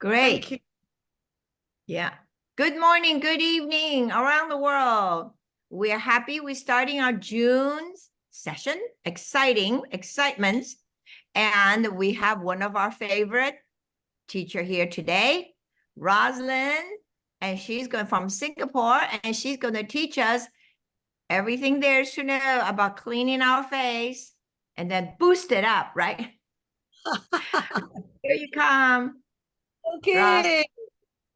Thank Great. you. Yeah. Good morning, good evening around the world. We are happy we're starting our June session. Excitements. And we have one of our favorite teacher here today, Rosalind, and she's going from Singapore, and she's going to teach us everything there is to know about cleaning our face and then boost it up, right? Here you come, Ross. Okay.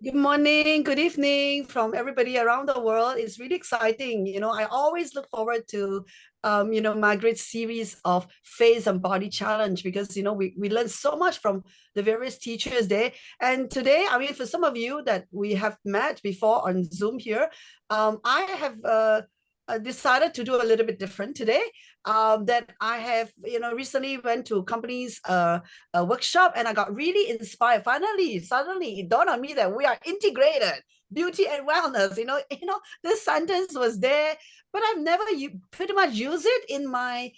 Good morning, good evening from everybody around the world. It's really exciting. I always look forward to, Margaret's series of face and body challenge because, we learn so much from the various teachers there. And today, I mean, for some of you that we have met before on Zoom here, I have decided to do a little bit different today. That I have, recently went to companies a workshop and I got really inspired. Finally, suddenly it dawned on me that we are integrated beauty and wellness. This sentence was there, but I've never pretty much used it in my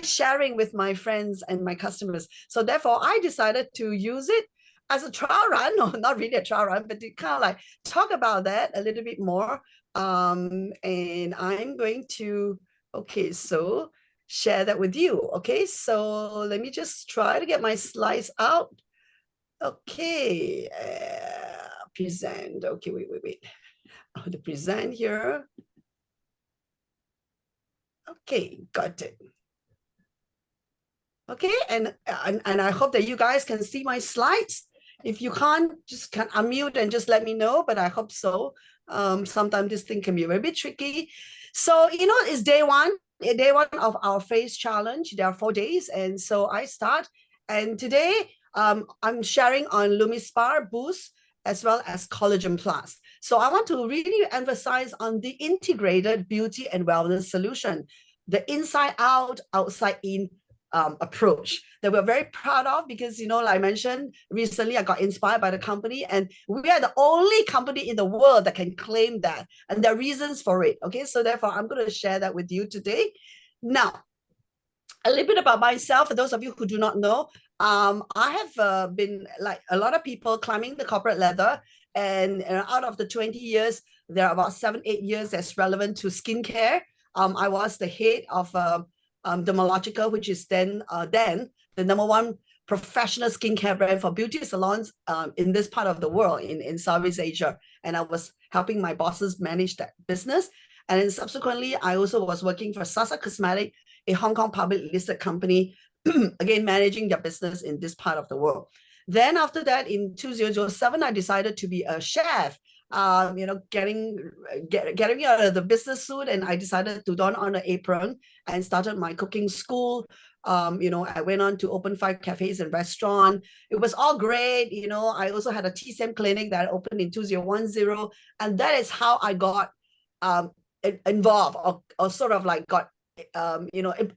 sharing with my friends and my customers. So therefore, I decided to use it as a trial run. No, not really a trial run, but to kind of like talk about that a little bit more. And I'm going to, okay, so share that with you. Okay, so let me just try to get my slides out. Okay, present. Okay, wait. I have to present here. Okay, got it. Okay, and I hope that you guys can see my slides. If you can't, just can unmute and just let me know, but I hope so. Sometimes this thing can be a bit tricky. So, it's day one of our face challenge. There are 4 days, and so I start. And today, I'm sharing on Lumispar Boost as well as Collagen Plus. So I want to really emphasize on the integrated beauty and wellness solution, the inside out, outside in approach that we're very proud of because, like I mentioned, recently I got inspired by the company and we are the only company in the world that can claim that. And there are reasons for it. Okay, so therefore I'm going to share that with you today. Now, a little bit about myself, for those of you who do not know, I have been like a lot of people climbing the corporate ladder. And out of the 20 years, there are about 7-8 years that's relevant to skincare. I was the head of Dermalogica, which is then the number one professional skincare brand for beauty salons in this part of the world, in Southeast Asia. And I was helping my bosses manage that business. And then subsequently, I also was working for Sasa Cosmetic, a Hong Kong public listed company, again, managing their business in this part of the world. Then after that, in 2007, I decided to be a chef, getting out of the business suit, and I decided to don on an apron and started my cooking school. I went on to open 5 cafes and restaurants. It was all great. I also had a TCM clinic that opened in 2010. And that is how I got involved or sort of like got,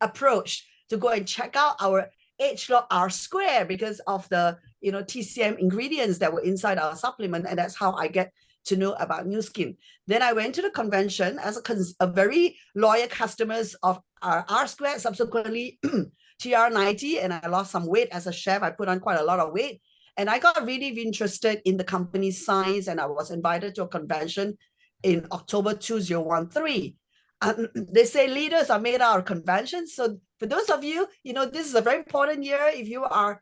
approached to go and check out our H-Log R Square because of the, TCM ingredients that were inside our supplement. And that's how I get to know about Nu Skin. Then I went to the convention as a very loyal customers of R Square, subsequently TR90, and I lost some weight as a chef. I put on quite a lot of weight. And I got really interested in the company's science, and I was invited to a convention in October 2013. They say leaders are made out of conventions. So for those of you, this is a very important year. If you are,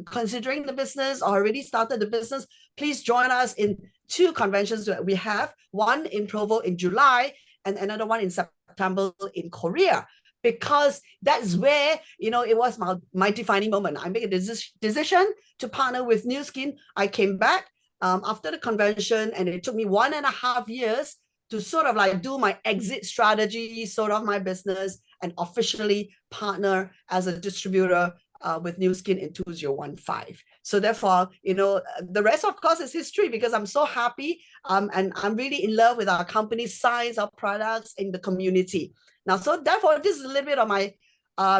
considering the business or already started the business, please join us in 2 conventions that we have. One in Provo in July and another one in September in Korea. Because that's where, it was my defining moment. I made a decision to partner with Nu Skin. I came back after the convention, and it took me 1.5 years to sort of like do my exit strategy, sort of my business, and officially partner as a distributor with Nu Skin in 2015. So therefore, the rest, of course, is history because I'm so happy and I'm really in love with our company's science, our products in the community. Now, so therefore, this is a little bit of my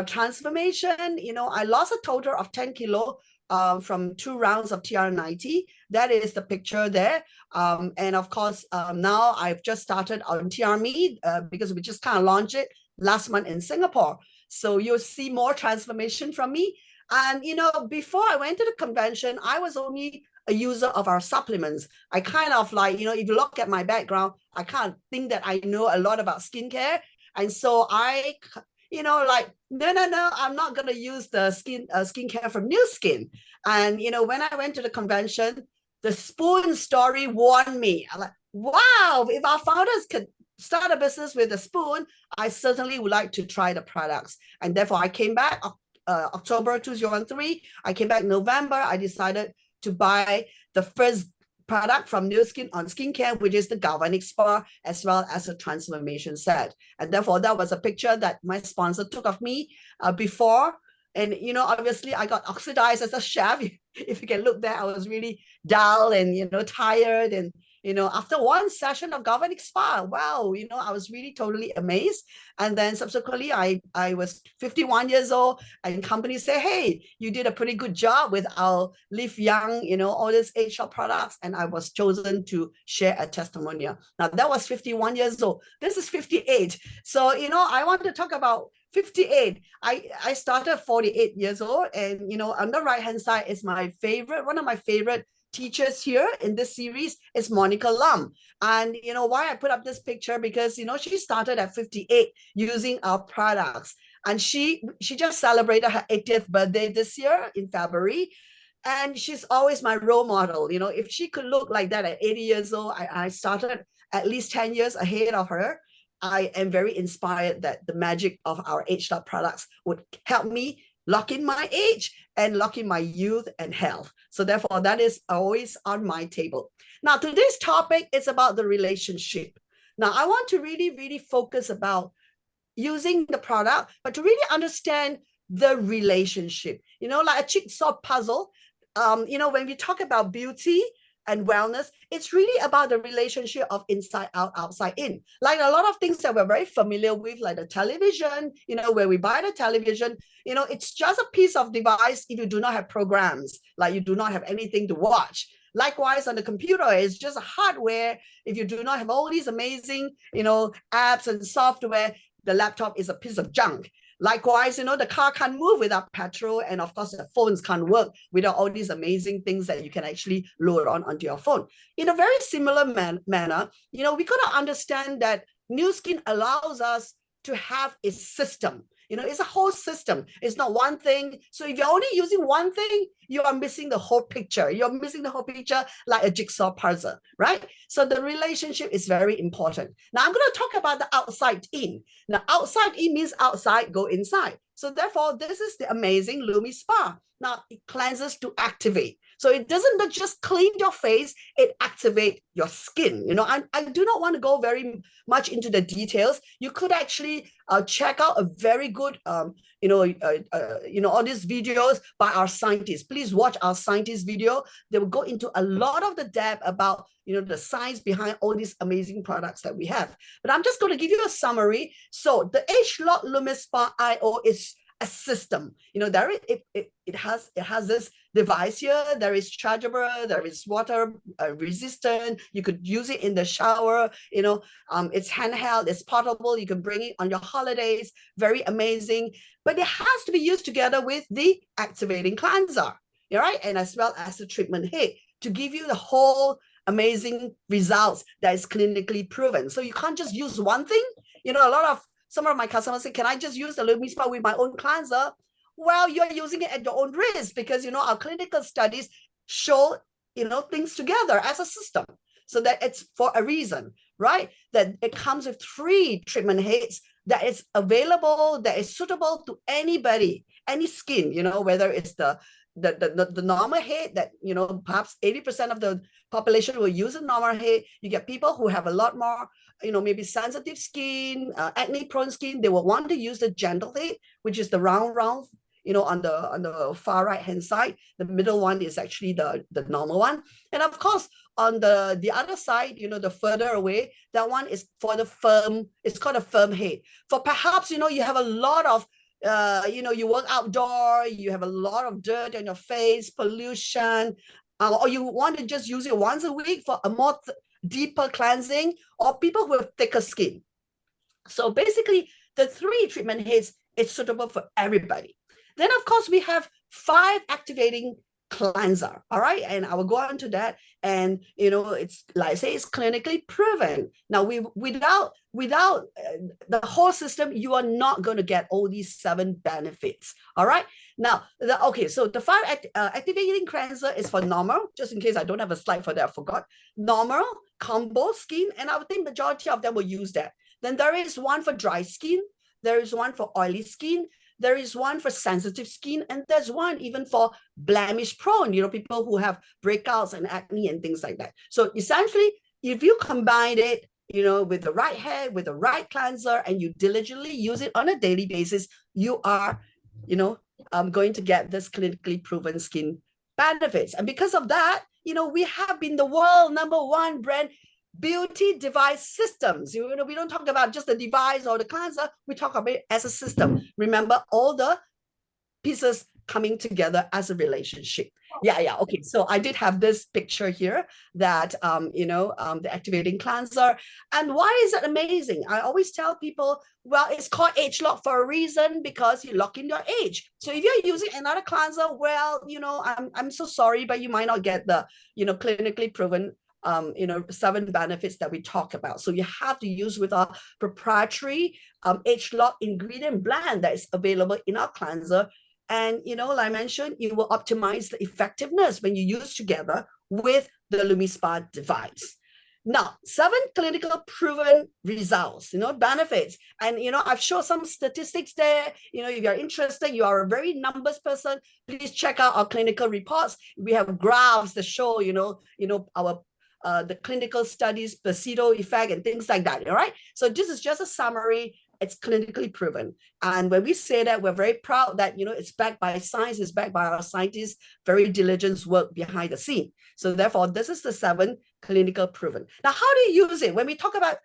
transformation. I lost a total of 10 kilo from 2 rounds of TR90. That is the picture there. And of course, now I've just started on TRMe because we just kind of launched it last month in Singapore. So you'll see more transformation from me. And, before I went to the convention, I was only a user of our supplements. I kind of like, you know, if you look at my background, I can't think that I know a lot about skincare. And so I, you know, like, no, I'm not going to use the skincare from New Skin. And, you know, when I went to the convention, the spoon story won me. I'm like, wow, if our founders could start a business with a spoon, I certainly would like to try the products. And therefore, I came back October 2003. I came back November. I decided to buy the first product from New Skin on skincare, which is the Galvanic Spa, as well as a transformation set. And therefore, that was a picture that my sponsor took of me before. And, you know, obviously I got oxidized as a chef. If you can look there, I was really dull and, you know, tired. And, you know, after one session of Galvanic Spa, wow, you know, I was really totally amazed. And then subsequently, I was 51 years old, and companies say, hey, you did a pretty good job with our Live Young, you know, all these age shop products. And I was chosen to share a testimonial. Now, that was 51 years old. This is 58. So, you know, I want to talk about 58. I started 48 years old, and, you know, on the right hand side is my favorite, one of my favorite teachers here in this series is Monica Lim. And, you know, why I put up this picture, because, you know, she started at 58 using our products, and she just celebrated her 80th birthday this year in February. And she's always my role model. You know, if she could look like that at 80 years old, I started at least 10 years ahead of her. I am very inspired that the magic of our aged up products would help me lock in my age and lock in my youth and health. So therefore, that is always on my table. Now, today's topic is about the relationship. Now, I want to really, really focus about using the product, but to really understand the relationship. You know, like a jigsaw puzzle. You know, when we talk about beauty and wellness, it's really about the relationship of inside out, outside in. Like a lot of things that we're very familiar with, like the television, you know, where we buy the television, you know, it's just a piece of device if you do not have programs, like you do not have anything to watch. Likewise, on the computer, it's just a hardware. If you do not have all these amazing, you know, apps and software, the laptop is a piece of junk. Likewise, you know, the car can't move without petrol. And of course, the phones can't work without all these amazing things that you can actually load onto your phone. In a very similar manner, you know, we got to understand that New Skin allows us to have a system. You know, it's a whole system. It's not one thing. So if you're only using one thing, you are missing the whole picture. You're missing the whole picture like a jigsaw puzzle, right? So the relationship is very important. Now I'm going to talk about the outside in. Now, outside in means outside, go inside. So therefore, this is the amazing Lumi Spa. Now, it cleanses to activate. So it doesn't just clean your face, it activates your skin. You know, I do not want to go very much into the details. You could actually check out a very good, you know, all these videos by our scientists. Please watch our scientist video. They will go into a lot of the depth about, you know, the science behind all these amazing products that we have. But I'm just going to give you a summary. So the H-Lock Lumi Spa IO is a system. You know, there it has this device here. There is chargeable, there is water resistant. You could use it in the shower. You know, it's handheld, it's portable. You can bring it on your holidays. Very amazing. But it has to be used together with the activating cleanser, right? And as well as the treatment head to give you the whole amazing results that is clinically proven. So you can't just use one thing. You know, some of my customers say, can I just use the Lumi Spa with my own cleanser? Well, you're using it at your own risk, because, you know, our clinical studies show, you know, things together as a system. So that it's for a reason, right? That it comes with 3 treatment heads that is available, that is suitable to anybody, any skin, you know, whether it's the normal head that, you know, perhaps 80% of the population will use a normal head. You get people who have a lot more, you know, maybe sensitive skin, acne prone skin. They will want to use the gentle head, which is the round, you know, on the far right hand side. The middle one is actually the normal one. And of course, on the other side, you know, the further away, that one is for the firm, it's called a firm head. For perhaps, you know, you have a lot of you know, you work outdoor, you have a lot of dirt on your face, pollution, or you want to just use it once a week for a more deeper cleansing, or people with thicker skin. So basically, the 3 treatment heads is suitable for everybody. Then, of course, we have 5 activating cleanser. All right. And I will go on to that. And, it's like I say, it's clinically proven. Now, without the whole system, you are not going to get all these 7 benefits. All right. Now, so the 5 activating cleanser is for normal, just in case I don't have a slide for that, I forgot. Normal, combo skin, and I would think majority of them will use that. Then there is one for dry skin. There is one for oily skin. There is one for sensitive skin, and there's one even for blemish prone, people who have breakouts and acne and things like that. So essentially, if you combine it, with the right hair, with the right cleanser, and you diligently use it on a daily basis, you are, going to get this clinically proven skin benefits. And because of that, we have been the world #1 brand beauty device systems. We don't talk about just the device or the cleanser. We talk about it as a system. Remember, all the pieces coming together as a relationship. Yeah. Okay. So I did have this picture here that, the activating cleanser. And why is it amazing? I always tell people, well, it's called age lock for a reason, because you lock in your age. So if you're using another cleanser, well, I'm so sorry, but you might not get the, clinically proven 7 benefits that we talk about. So you have to use with our proprietary age lock ingredient blend that is available in our cleanser. And, like I mentioned, it will optimize the effectiveness when you use together with the LumiSpa device. Now, 7 clinical proven results, benefits. And, I've shown some statistics there. If you're interested, you are a very numbers person, please check out our clinical reports. We have graphs that show, our the clinical studies, placebo effect, and things like that. All right. So this is just a summary. It's clinically proven. And when we say that, we're very proud that, it's backed by science, it's backed by our scientists, very diligent work behind the scene. So therefore, this is the 7 clinical proven. Now, how do you use it? When we talk about,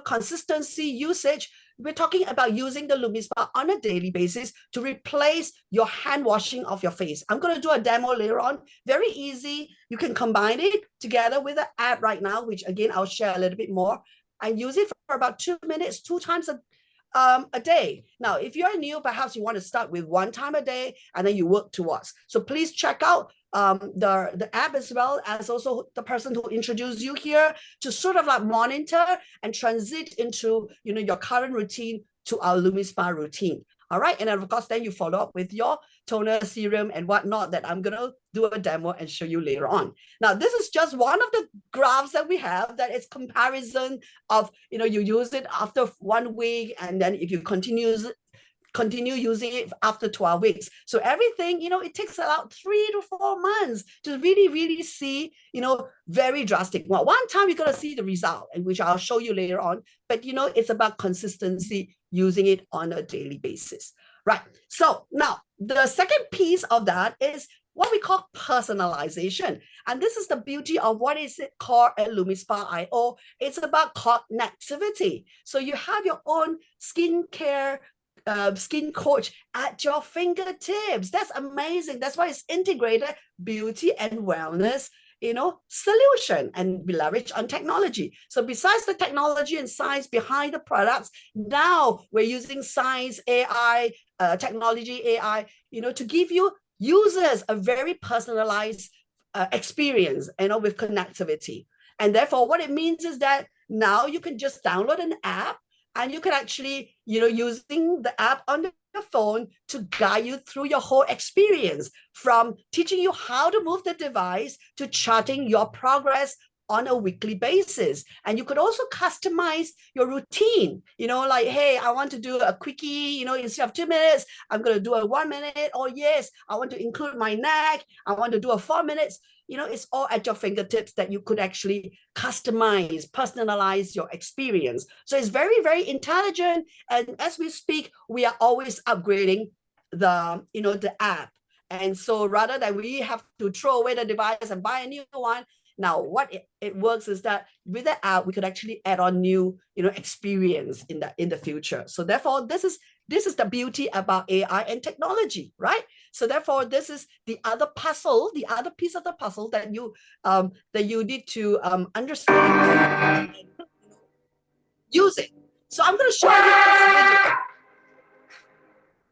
consistency usage, we're talking about using the LumiSpa on a daily basis to replace your hand washing of your face. I'm going to do a demo later on. Very easy. You can combine it together with the app right now, which again, I'll share a little bit more. And use it for about 2 minutes, 2 times a day. Now, if you're new, perhaps you want to start with 1 time a day and then you work towards. So please check out the app, as well as also the person who introduced you here, to sort of like monitor and transit into, your current routine to our LumiSpa routine. All right. And then of course, then you follow up with your toner, serum, and whatnot that I'm going to do a demo and show you later on. Now, this is just one of the graphs that we have that is comparison of, you use it after 1 week, and then if you continue using it after 12 weeks. So everything, it takes about 3 to 4 months to really, really see, very drastic. Well, one time you're going to see the result, and which I'll show you later on. But, it's about consistency, using it on a daily basis. Right. So now the second piece of that is what we call personalization. And this is the beauty of what is it called a LumiSpa IO. It's about connectivity. So you have your own skincare skin coach at your fingertips. That's amazing. That's why it's integrated beauty and wellness, solution, and we leverage on technology. So besides the technology and science behind the products, now we're using science, AI, technology, AI, to give you users a very personalized experience, with connectivity. And therefore, what it means is that now you can just download an app, and you can actually, using the app on your phone to guide you through your whole experience, from teaching you how to move the device to charting your progress on a weekly basis. And you could also customize your routine, like, hey, I want to do a quickie, instead of 2 minutes, I'm going to do a 1 minute. Or yes, I want to include my neck, I want to do a 4 minutes. It's all at your fingertips that you could actually customize, personalize your experience. So it's very, very intelligent. And as we speak, we are always upgrading the app. And so rather than we have to throw away the device and buy a new one, now what it works is that with the app, we could actually add on new, experience in the future. So therefore, this is the beauty about AI and technology, right? So therefore, this is the other puzzle, the other piece of the puzzle that you need to understand and use it. So I'm going to show you this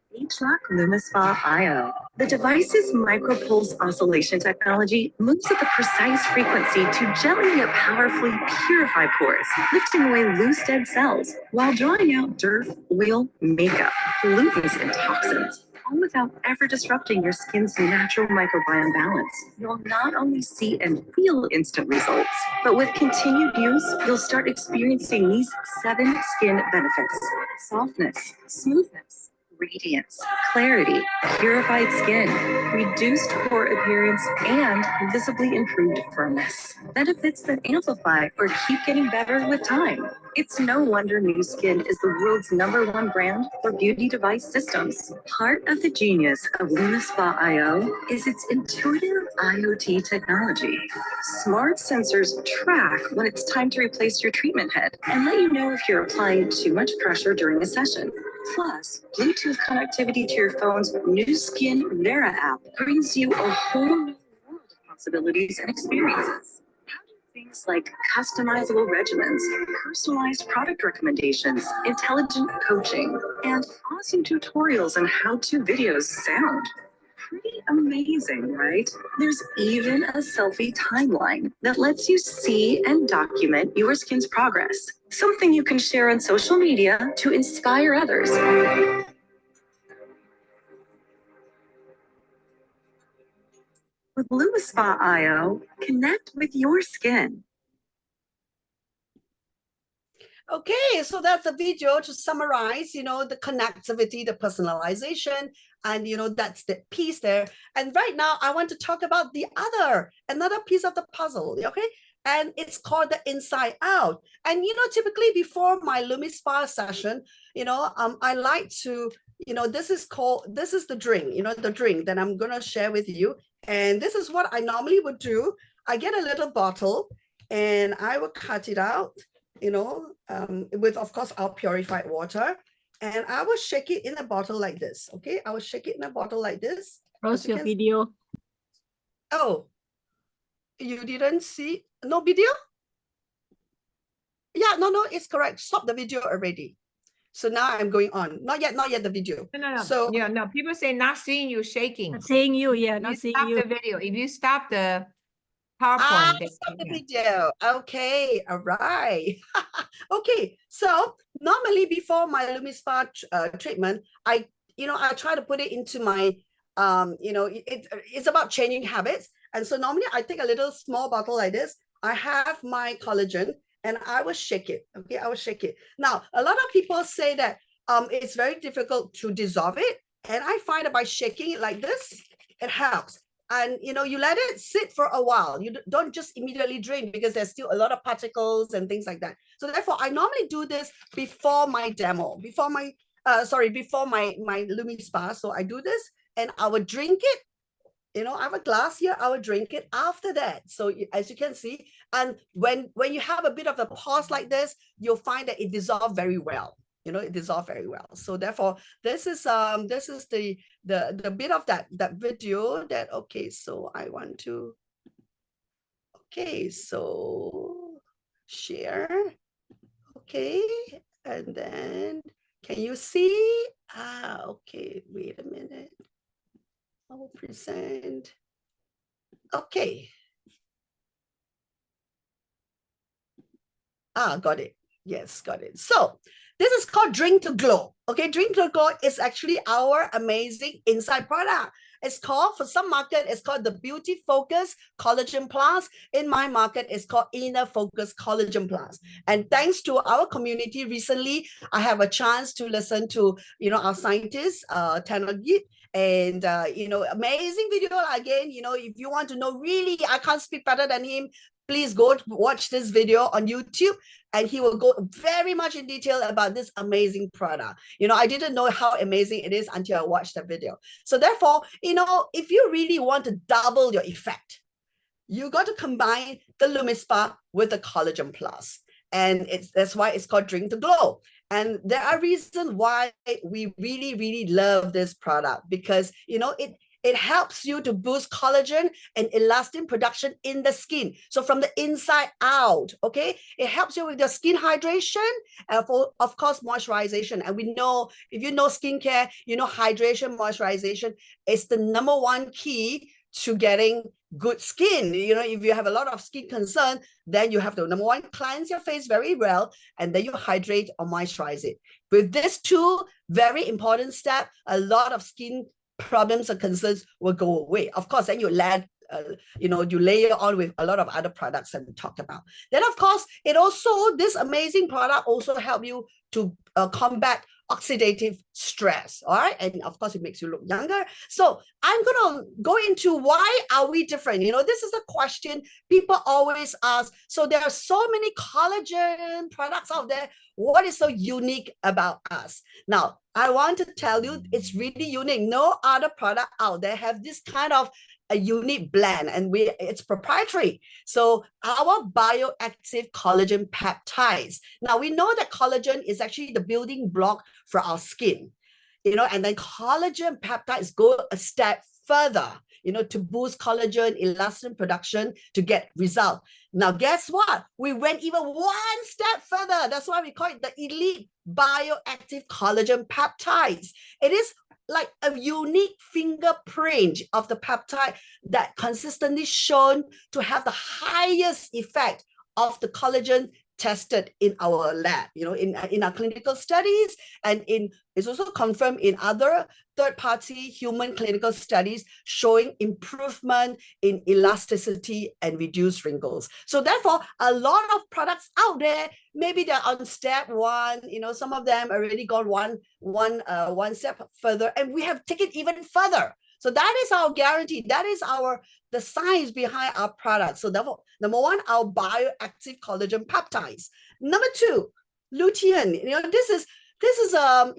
video. H-Lock LumiSpa IO. The device's micropulse oscillation technology moves at the precise frequency to gently yet powerfully purify pores, lifting away loose dead cells while drawing out dirt, oil, makeup, pollutants, and toxins, all without ever disrupting your skin's natural microbiome balance. You'll not only see and feel instant results, but with continued use, you'll start experiencing these 7 skin benefits: softness, smoothness, radiance, clarity, purified skin, reduced pore appearance, and visibly improved firmness. Benefits that amplify or keep getting better with time. It's no wonder Nu Skin is the world's #1 brand for beauty device systems. Part of the genius of LumiSpa IO is its intuitive IoT technology. Smart sensors track when it's time to replace your treatment head and let you know if you're applying too much pressure during a session. Plus, Bluetooth connectivity to your phone's Nu Skin Vera app brings you a whole new world of possibilities and experiences. How do things like customizable regimens, personalized product recommendations, intelligent coaching, and awesome tutorials and how-to videos sound? Pretty amazing, right? There's even a selfie timeline that lets you see and document your skin's progress, something you can share on social media to inspire others. With LumiSpa IO, connect with your skin. Okay, so that's a video to summarize, the connectivity, the personalization, and, that's the piece there. And right now, I want to talk about another piece of the puzzle, okay? And it's called the inside out. And, typically before my LumiSpa session, I like to, this is the drink, the drink that I'm going to share with you. And this is what I normally would do. I get a little bottle and I will cut it out, with, of course, our purified water. And I will shake it in a bottle like this, okay? I will shake it in a bottle like this. How's your video? Oh, you didn't see? No video? Yeah, no, it's correct. Stop the video already. So now I'm going on. Not yet the video. No. So yeah, no, people say not seeing you shaking. Not seeing you, yeah, not seeing Stop you. the video. If you stop the PowerPoint, then stop the video. Okay, all right. Okay, so normally before my LumiSpa treatment, I try to put it into my, it's about changing habits. And so normally I take a little small bottle like this. I have my collagen and I will shake it. Okay, I will shake it. Now, a lot of people say that it's very difficult to dissolve it. And I find that by shaking it like this, it helps. And you let it sit for a while. You don't just immediately drink because there's still a lot of particles and things like that. So therefore, I normally do this before my demo, before my LumiSpa. So I do this and I would drink it. I have a glass here. I would drink it after that. So as you can see, and when you have a bit of a pause like this, you'll find that it dissolves very well. It dissolves very well. So therefore, this is the bit of that video that, okay, so I want to, okay, so share, okay, and then can you see? Okay, wait a minute. I will present. Okay. Got it. Yes, got it. So this is called Drink to Glow. Okay, Drink to Glow is actually our amazing inside product. It's called, for some market, it's called the Beauty Focus Collagen Plus. In my market, it's called Inner Focus Collagen Plus. And thanks to our community recently, I have a chance to listen to, our scientist, Tanner Yip, and, amazing video again. If you want to know, really, I can't speak better than him. Please go watch this video on YouTube and he will go very much in detail about this amazing product. I didn't know how amazing it is until I watched the video. So therefore, if you really want to double your effect, you got to combine the LumiSpa with the Collagen Plus. And that's why it's called Drink to Glow. And there are reasons why we really, really love this product because, It helps you to boost collagen and elastin production in the skin. So from the inside out, okay? It helps you with your skin hydration and of course, moisturization. And we know, if you know skincare, you know hydration, moisturization is the number one key to getting good skin. You know, if you have a lot of skin concern, then you have to, number one, cleanse your face very well, and then you hydrate or moisturize it. With these two very important steps, a lot of skin problems or concerns will go away. Of course, then you add, you layer on with a lot of other products that we talked about. Then, of course, this amazing product also help you to combat oxidative stress, all right? And of course, it makes you look younger. So I'm going to go into why are we different? You know, this is a question people always ask. So there are so many collagen products out there. What is so unique about us? Now, I want to tell you, it's really unique. No other product out there have this kind of a unique blend, and it's proprietary. So our bioactive collagen peptides. Now we know that collagen is actually the building block for our skin, you know, and then collagen peptides go a step further, you know, to boost collagen elastin production to get result. Now, guess what? We went even one step further. That's why we call it the elite bioactive collagen peptides. It is like a unique fingerprint of the peptide that consistently shown to have the highest effect of the collagen tested in our lab, you know, in our clinical studies, and it's also confirmed in other third-party human clinical studies showing improvement in elasticity and reduced wrinkles. So therefore, a lot of products out there, maybe they're on step one, you know, some of them already gone one step further, and we have taken even further. So that is our guarantee. That is the science behind our product. So therefore, number one, our bioactive collagen peptides. Number two, lutein. You know, this is a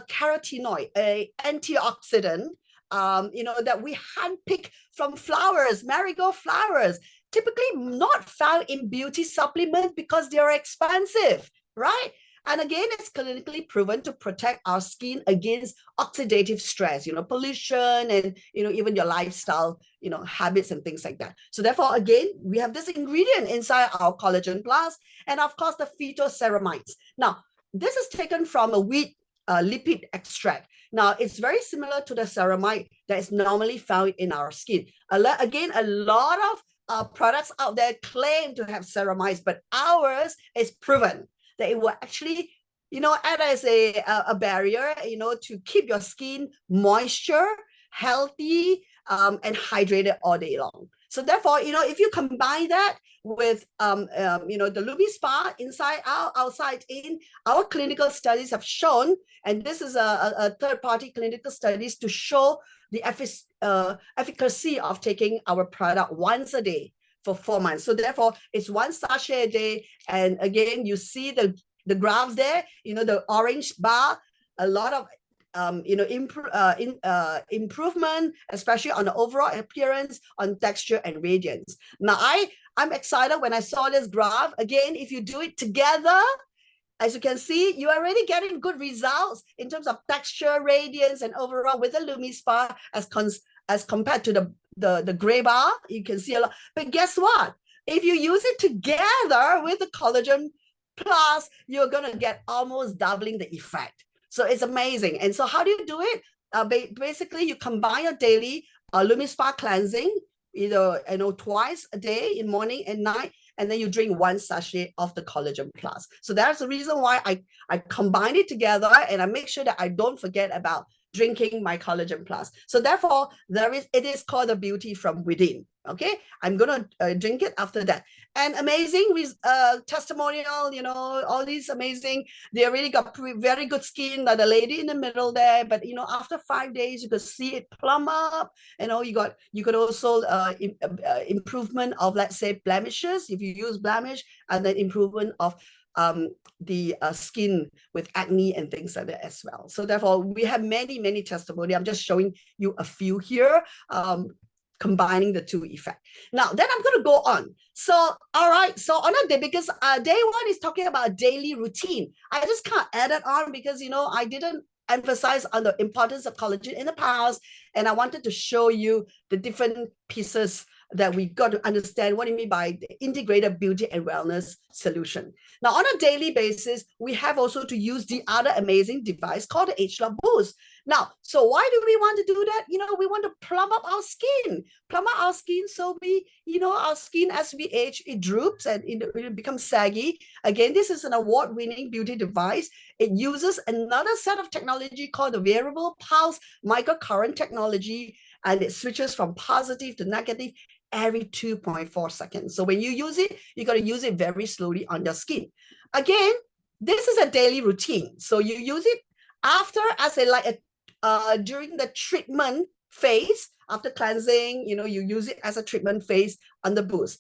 carotenoid, a antioxidant. That we handpick from flowers, marigold flowers. Typically not found in beauty supplements because they are expensive, right? And again, it's clinically proven to protect our skin against oxidative stress, you know, pollution and, you know, even your lifestyle, you know, habits and things like that. So therefore, again, we have this ingredient inside our Collagen Plus, and of course, the phytoceramides. Now, this is taken from a wheat lipid extract. Now, it's very similar to the ceramide that is normally found in our skin. Again, a lot of products out there claim to have ceramides, but ours is proven that it will actually, you know, act as a barrier, you know, to keep your skin moisture, healthy, and hydrated all day long. So therefore, you know, if you combine that with, the Lumi Spa, inside out, outside in, our clinical studies have shown, and this is a third-party clinical studies to show the efficacy of taking our product once a day for 4 months. So therefore, it's one sachet a day. And again, you see the graphs there, you know, the orange bar, a lot of improvement, especially on the overall appearance, on texture and radiance. Now, I'm excited when I saw this graph. Again, if you do it together, as you can see, you're already getting good results in terms of texture, radiance, and overall with the Lumi Spa as compared to the gray bar. You can see a lot. But guess what? If you use it together with the Collagen Plus, you're going to get almost doubling the effect. So it's amazing. And so how do you do it? Basically, you combine your daily Lumi Spa cleansing, either twice a day, in morning and night, and then you drink one sachet of the Collagen Plus. So that's the reason why I combine it together, and I make sure that I don't forget about drinking my Collagen Plus. So therefore, it is called the beauty from within. Okay, I'm gonna drink it after that. And amazing testimonial, you know, all these amazing. They really got very good skin, like the lady in the middle there. But you know, after 5 days, you could see it plump up. You know, you could also improvement of, let's say, blemishes if you use blemish, and then improvement of the skin with acne and things like that as well. So therefore, we have many testimony. I'm just showing you a few here, combining the two effects. Now, then I'm going to go on. So, all right. So on a day, because day one is talking about a daily routine. I just can't add it on because, you know, I didn't emphasized on the importance of collagen in the past, and I wanted to show you the different pieces that we got to understand what do you mean by the integrated beauty and wellness solution. Now, on a daily basis, we have also to use the other amazing device called the Age Lock Boost. Now, so why do we want to do that? We want to plump up our skin, so our skin as we age, it droops and it becomes saggy. Again, this is an award-winning beauty device. It uses another set of technology called the variable pulse microcurrent technology, and it switches from positive to negative every 2.4 seconds. So when you use it, you got to use it very slowly on your skin. Again, this is a daily routine. So you use it after, during the treatment phase, after cleansing, you use it as a treatment phase on the boost.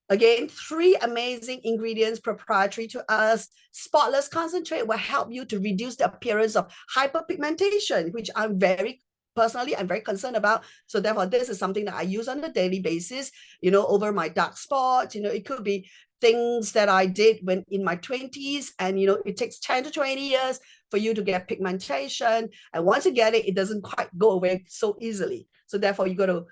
Again, 3 amazing ingredients proprietary to us. Spotless concentrate will help you to reduce the appearance of hyperpigmentation, which I'm very concerned about. So therefore, this is something that I use on a daily basis, over my dark spots. It could be things that I did when in my 20s, and it takes 10 to 20 years for you to get pigmentation. And once you get it, it doesn't quite go away so easily. So therefore, you got to,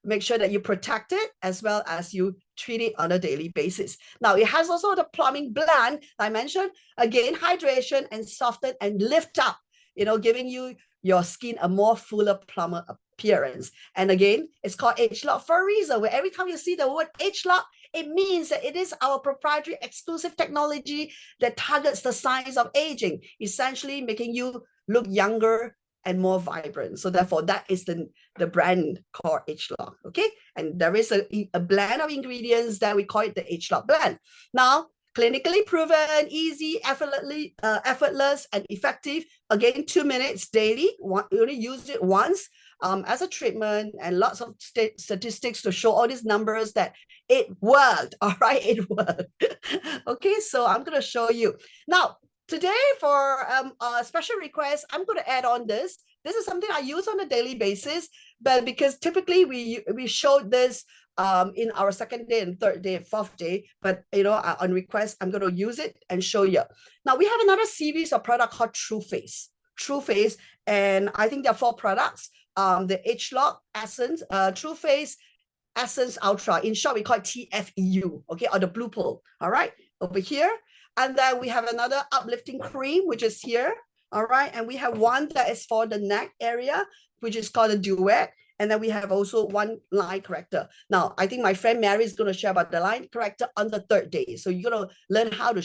make sure that you protect it as well as you treat it on a daily basis. Now, it has also the plumbing blend I mentioned. Again, hydration and soften and lift up, giving your skin a more fuller, plumper appearance. And again, it's called Age Lock for a reason, where every time you see the word Age Lock, it means that it is our proprietary exclusive technology that targets the signs of aging, essentially making you look younger and more vibrant. So therefore, that is the brand called Age Lock, okay? And there is a blend of ingredients that we call it the Age Lock blend. Now, clinically proven, easy, effortless, and effective. Again, 2 minutes daily. You only use it once as a treatment, and lots of statistics to show all these numbers that it worked. All right, it worked. Okay, so I'm going to show you. Now, today for a special request, I'm going to add on this. This is something I use on a daily basis, but because typically we showed this in our 2nd day and 3rd day, 4th day, but on request, I'm going to use it and show you. Now, we have another series of product called True Face, and I think there are 4 products. The Age Lock Essence, True Face Essence Ultra. In short, we call it TFEU, okay, or the blue pill. All right, over here. And then we have another uplifting cream, which is here. All right, and we have one that is for the neck area, which is called a Duet. And then we have also one line corrector. Now, I think my friend Mary is going to share about the line corrector on the 3rd day. So you're going to learn how to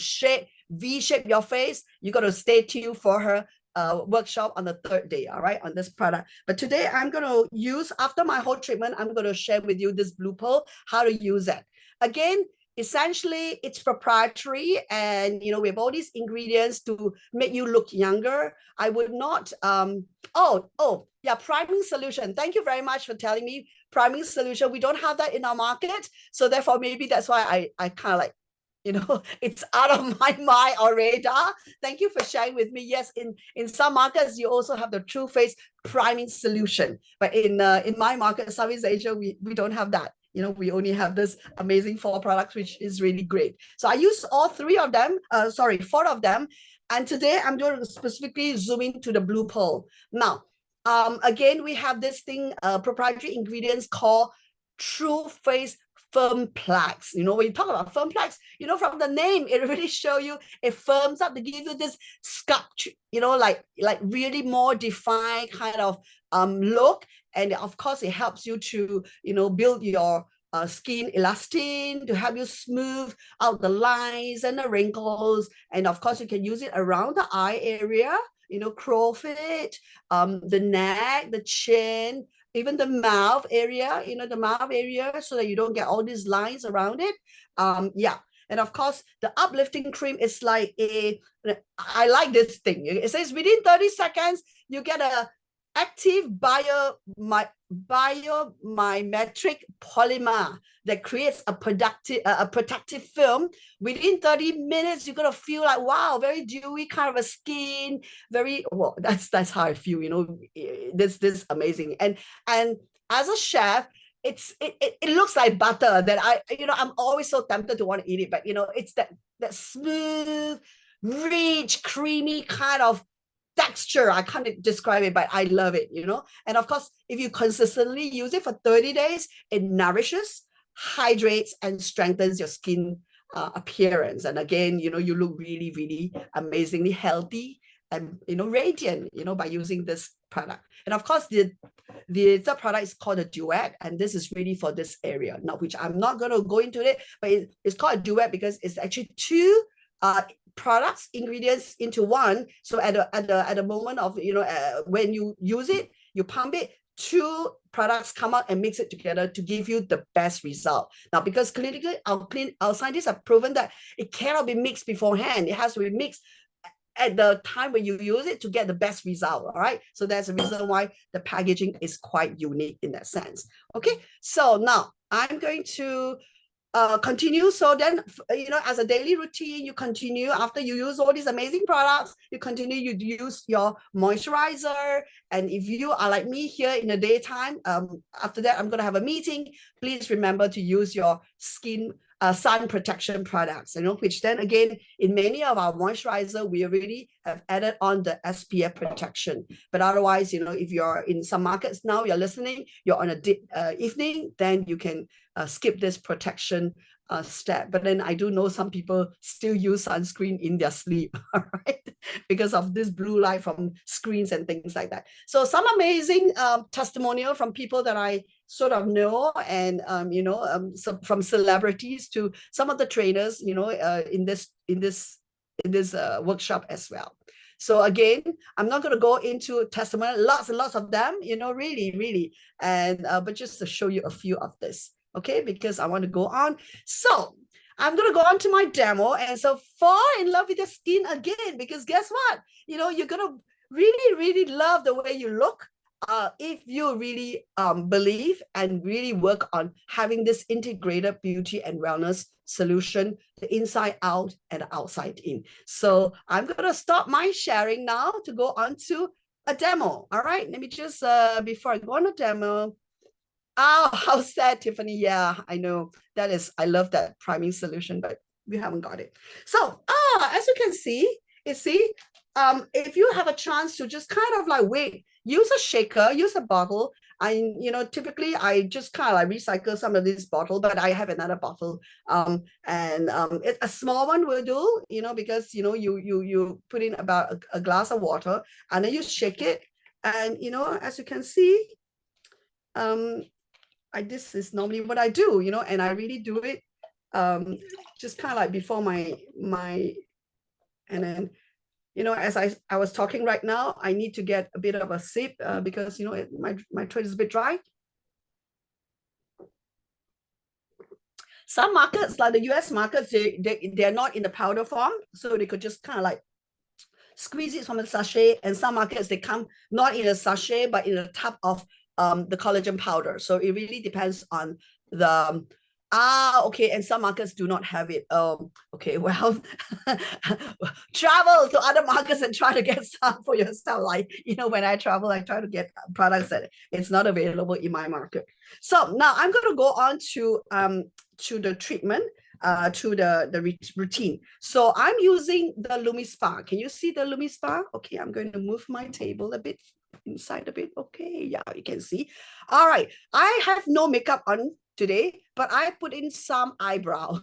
V-shape your face. You're going to stay tuned for her workshop on the 3rd day, all right, on this product. But today I'm going to use, after my whole treatment, I'm going to share with you this blue pill, how to use it. Again, essentially, it's proprietary, and we have all these ingredients to make you look younger. I would not priming solution. Thank you very much for telling me. Priming solution, we don't have that in our market, so therefore maybe that's why I kind of like, it's out of my mind or radar. Thank you for sharing with me. Yes, in some markets you also have the True Face priming solution, but in my market, Southeast Asia, we don't have that. We only have this amazing 4 products, which is really great. So I use all 4 of them. And today I'm going to specifically zoom into the blue pill. Now, again, we have this thing, proprietary ingredients called True Face Firmplex. When you talk about Firmplex, from the name, it really shows you, it firms up to give you this sculpture, like really more defined kind of look. And of course, it helps you to, build your skin elastin, to help you smooth out the lines and the wrinkles. And of course, you can use it around the eye area, crowfit, the neck, the chin, even the mouth area, so that you don't get all these lines around it. And of course, the uplifting cream is like I like this thing. It says within 30 seconds, you get a active biomimetic polymer that creates a protective film. Within 30 minutes, you're gonna feel like, wow, very dewy kind of a skin. Very well. That's how I feel. This amazing. And as a chef, it looks like butter that I'm always so tempted to want to eat it, but it's that smooth, rich, creamy kind of texture. I can't describe it, but I love it, you know. And of course, if you consistently use it for 30 days, it nourishes, hydrates, and strengthens your skin appearance. And again, you know, you look really, really amazingly healthy and, you know, radiant, you know, by using this product. And of course, the third product is called a duet, and this is really for this area now, which I'm not going to go into it, but it's called a duet because it's actually two products, ingredients into one. So at the moment of, you know, when you use it, you pump it, two products come out and mix it together to give you the best result. Now, because clinically, our scientists have proven that it cannot be mixed beforehand. It has to be mixed at the time when you use it to get the best result. All right. So that's the reason why the packaging is quite unique in that sense. Okay. So now I'm going to continue. So then, you know, as a daily routine, you continue after you use all these amazing products, you continue, you use your moisturizer. And if you are like me here in the daytime, after that, I'm going to have a meeting. Please remember to use your skin sun protection products, you know, which then again, in many of our moisturizer, we already have added on the SPF protection. But otherwise, you know, if you're in some markets now, you're listening, you're on a evening, then you can skip this protection step. But then I do know some people still use sunscreen in their sleep, all right, because of this blue light from screens and things like that. So some amazing testimonial from people that I sort of know, and you know, from celebrities to some of the trainers, you know, in this workshop as well. So again, I'm not going to go into testimony, lots and lots of them, you know, really, and but just to show you a few of this, okay, because I want to go on. So I'm going to go on to my demo, and so fall in love with your skin again, because guess what? You know, you're going to really love the way you look if you really believe and really work on having this integrated beauty and wellness solution, the inside out and the outside in. So I'm going to stop my sharing now to go on to a demo. All right, let me just, before I go on a demo, oh, how sad, Tiffany. Yeah, I know. That is, I love that priming solution, but we haven't got it. So, as you can see, if you have a chance to just kind of like wait, use a shaker, use a bottle. You know, typically I just kind of like recycle some of this bottle, but I have another bottle. It's a small one will do, you know, because, you know, you put in about a glass of water and then you shake it. And, you know, as you can see, this is normally what I do, you know, and I really do it just kind of like before my and then, you know, as I was talking right now, I need to get a bit of a sip because, you know, my throat is a bit dry. Some markets, like the US markets, they're not in the powder form, so they could just kind of like squeeze it from the sachet. And some markets, they come not in a sachet, but in a tub of the collagen powder. So it really depends on the okay, and some markets do not have it. Okay, well, travel to other markets and try to get some for yourself. Like, you know, when I travel, I try to get products that it's not available in my market. So now I'm going to go on to the treatment, to the routine. So I'm using the LumiSpa. Can you see the LumiSpa? Okay, I'm going to move my table a bit inside a bit. Okay, yeah, you can see. All right, I have no makeup on today, but I put in some eyebrow.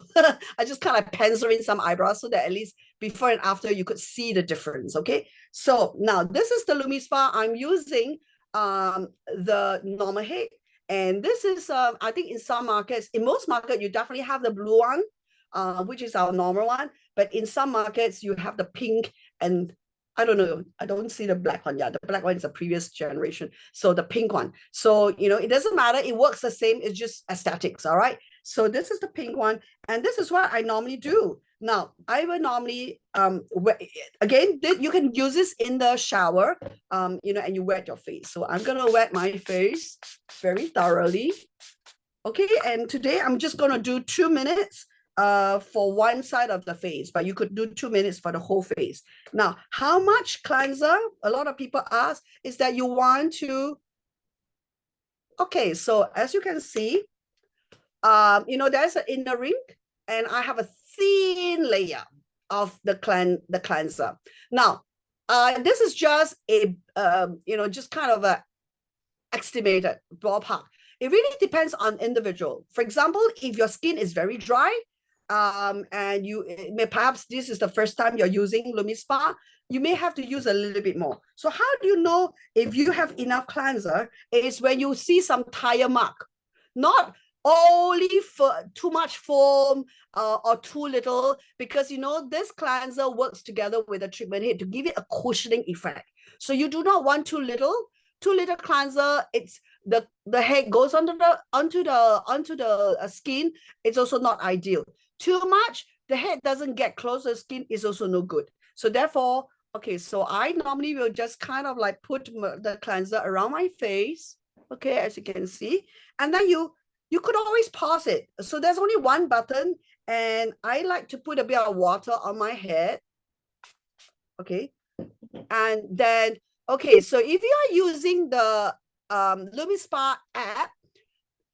I just kind of pencil in some eyebrows so that at least before and after you could see the difference. Okay, so now this is the LumiSpa. I'm using the normal head, and this is I think in some markets, in most markets, you definitely have the blue one, which is our normal one, but in some markets you have the pink, and I don't know, I don't see the black one. Yeah, the black one is a previous generation. So the pink one. So, you know, it doesn't matter. It works the same. It's just aesthetics. All right. So this is the pink one. And this is what I normally do. Now, I will normally, again, you can use this in the shower, you know, and you wet your face. So I'm going to wet my face very thoroughly. Okay. And today I'm just going to do 2 minutes for one side of the face, but you could do 2 minutes for the whole face. Now, how much cleanser? A lot of people ask is that you want to. Okay, so as you can see, you know, there's an inner ring, and I have a thin layer of the cleanser. Now, This is just a, just kind of a estimated ballpark. It really depends on individual. For example, if your skin is very dry, and perhaps this is the first time you're using LumiSpa, you may have to use a little bit more. So how do you know if you have enough cleanser? Is when you see some tire mark, not only for too much foam or too little, because this cleanser works together with the treatment head to give it a cushioning effect. So you do not want too little. Too little cleanser, it's the head goes onto the skin. It's also not ideal. Too much, the head doesn't get close to the skin, is also no good. So therefore, okay, so I normally will just kind of like put the cleanser around my face, okay, as you can see, and then you could always pause it. So there's only one button, and I like to put a bit of water on my head, okay, and then, okay, so if you are using the LumiSpa app,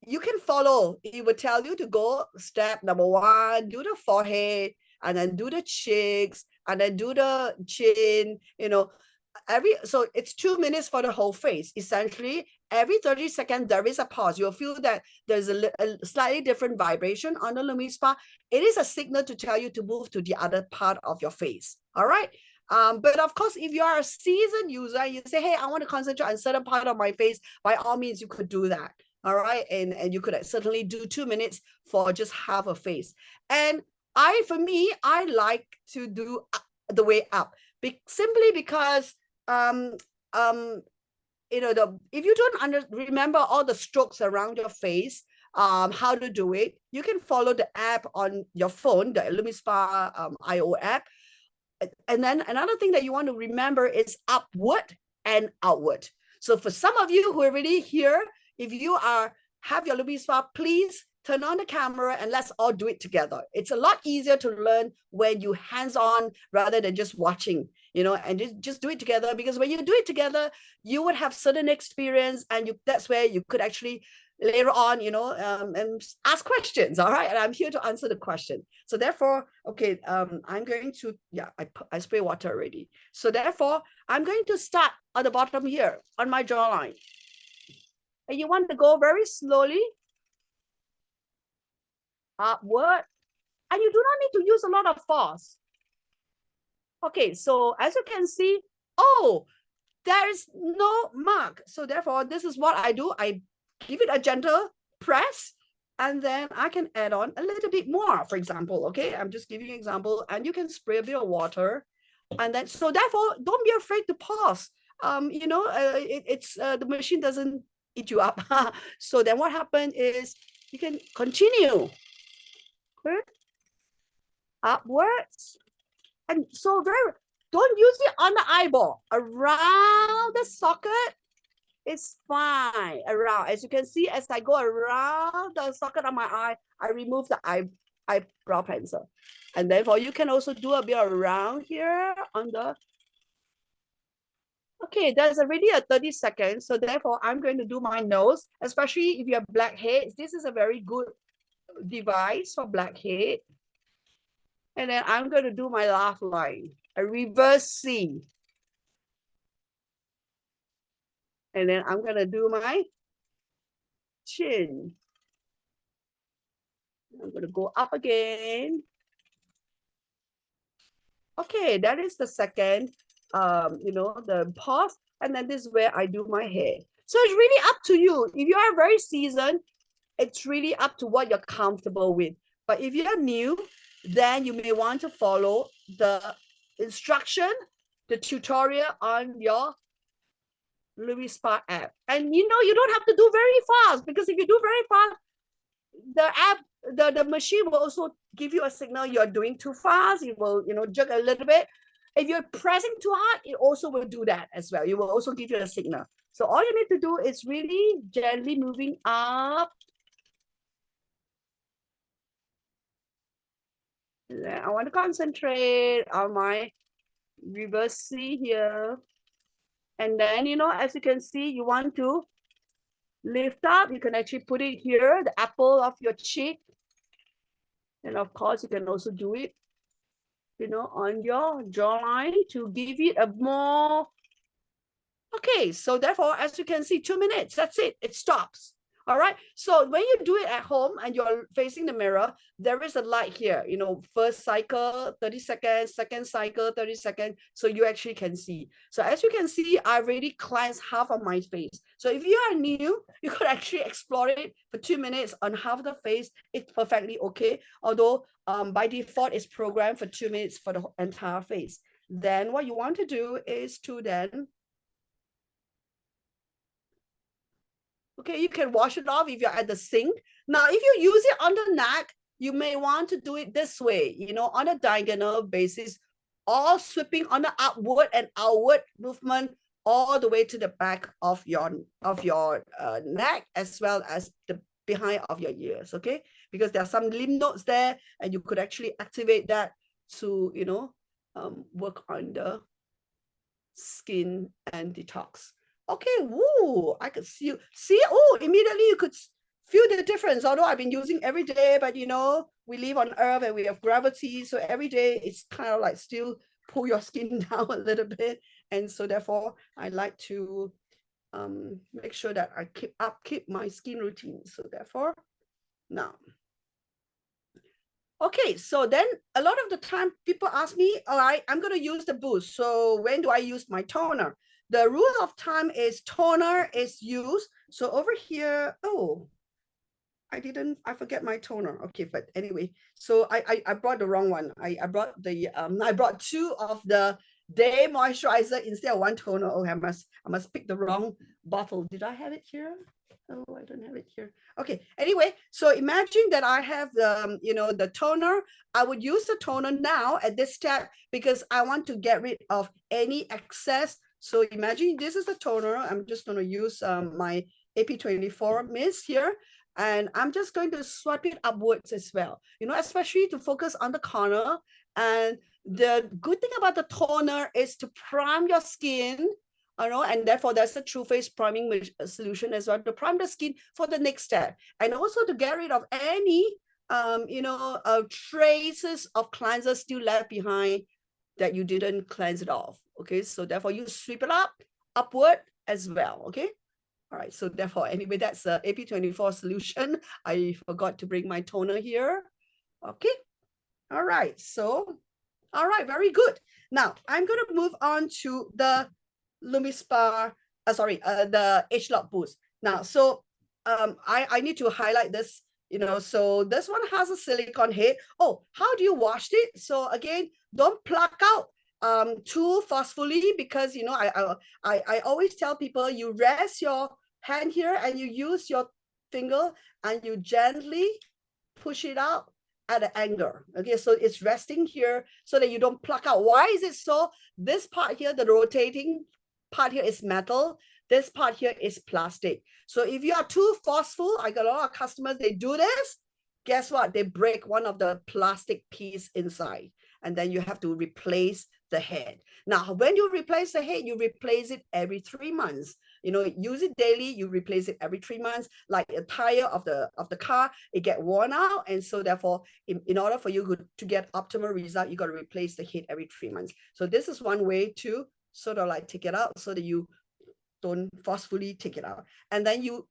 you can follow. It will tell you to go step number 1, do the forehead, and then do the cheeks, and then do the chin, so it's 2 minutes for the whole face. Essentially, every 30 seconds, there is a pause. You'll feel that there's a slightly different vibration on the LumiSpa. It is a signal to tell you to move to the other part of your face. All right. But of course, if you are a seasoned user, you say, hey, I want to concentrate on a certain part of my face, by all means, you could do that. All right. And you could certainly do 2 minutes for just half a face. And for me, I like to do the way up, simply because, if you don't remember all the strokes around your face, how to do it, you can follow the app on your phone, the LumiSpa IO app. And then another thing that you want to remember is upward and outward. So for some of you who are already here, if you have your LumiSpa, please turn on the camera and let's all do it together. It's a lot easier to learn when you hands-on rather than just watching, and just do it together, because when you do it together, you would have certain experience, and that's where you could actually later on, and ask questions. All right. And I'm here to answer the question. So therefore, okay, I'm going to, I spray water already. So therefore, I'm going to start at the bottom here on my jawline. And you want to go very slowly upward, and you do not need to use a lot of force. Okay, so as you can see, there is no mark. So therefore, this is what I do. I give it a gentle press, and then I can add on a little bit more, for example. Okay, I'm just giving you an example, and you can spray a bit of water, and then, so therefore, don't be afraid to pause. The machine doesn't eat you up. So then what happened is you can continue upwards, and so don't use it on the eyeball, around the socket. It's fine. Around, as you can see, as I go around the socket of my eye, I remove the eyebrow pencil. And therefore, you can also do a bit around here on the. Okay, there's already a 30 seconds. So therefore, I'm going to do my nose, especially if you have blackheads. This is a very good device for blackhead. And then I'm going to do my laugh line, a reverse C. And then I'm going to do my chin. I'm going to go up again. Okay, that is the second, the pause. And then this is where I do my hair. So it's really up to you. If you are very seasoned, it's really up to what you're comfortable with. But if you're new, then you may want to follow the instruction, the tutorial on your LumiSpa app. And you don't have to do very fast, because if you do very fast, the app, the machine will also give you a signal you're doing too fast. It will, jerk a little bit. If you're pressing too hard, it also will do that as well. It will also give you a signal. So all you need to do is really gently moving up. I want to concentrate on my reverse C here. And then, as you can see, you want to lift up. You can actually put it here, the apple of your cheek. And of course, you can also do it you know, on your jawline to give it a more. Okay, so therefore, as you can see, 2 minutes, that's it, it stops. All right, so when you do it at home and you're facing the mirror, there is a light here, you know, first cycle, 30 seconds, second cycle, 30 seconds, so you actually can see. So as you can see, I already cleansed half of my face. So if you are new, you could actually explore it for 2 minutes on half of the face. It's perfectly okay, although by default, it's programmed for 2 minutes for the entire face. Then what you want to do is to then, okay, you can wash it off if you're at the sink. Now, if you use it on the neck, you may want to do it this way, you know, on a diagonal basis, all sweeping on the upward and outward movement all the way to the back of your neck, as well as the behind of your ears, okay? Because there are some lymph nodes there, and you could actually activate that to, you know, work on the skin and detox. Okay, woo, I could see you. See, oh, immediately you could feel the difference. Although I've been using every day, but you know, we live on Earth and we have gravity. So every day it's kind of like still pull your skin down a little bit. And so therefore, I like to make sure that I keep my skin routine. So therefore, now. Okay, so then a lot of the time people ask me, all right, I'm going to use the boost. So when do I use my toner? The rule of thumb is toner is used. So over here, oh, I forget my toner. Okay, but anyway, so I brought the wrong one. I brought the I brought 2 of the day moisturizer instead of 1 toner. Oh, I must pick the wrong bottle. Did I have it here? Oh, I don't have it here. Okay, anyway, so imagine that I have the, you know, the toner. I would use the toner now at this step because I want to get rid of any excess. So imagine this is the toner. I'm just going to use my AP24 mist here. And I'm just going to swipe it upwards as well, you know, especially to focus on the corner. And the good thing about the toner is to prime your skin, you know, and therefore that's the True Face priming solution as well, to prime the skin for the next step, and also to get rid of any you know, traces of cleanser still left behind that you didn't cleanse it off. Okay, so therefore you sweep it upward as well. Okay, all right, so therefore anyway, that's the AP24 solution. I forgot to bring my toner here. Okay, all right, so all right, very good. Now I'm going to move on to the LumiSpa, the H-Lock Boost. Now, so I need to highlight this, you know, so this one has a silicone head. Oh, how do you wash it? So again, don't pluck out too forcefully, because, you know, I always tell people, you rest your hand here and you use your finger and you gently push it out at an angle. Okay, so it's resting here so that you don't pluck out. Why is it so? This part here, the rotating part here is metal. This part here is plastic. So if you are too forceful, I got a lot of customers, they do this. Guess what? They break one of the plastic piece inside, and then you have to replace the head. Now, when you replace the head, you replace it every 3 months. You know, use it daily, you replace it every 3 months. Like a tire of the car, it get worn out, and so therefore, in order for you to get optimal result, you got to replace the head every 3 months. So this is one way to sort of like take it out so that you don't forcefully take it out. And then you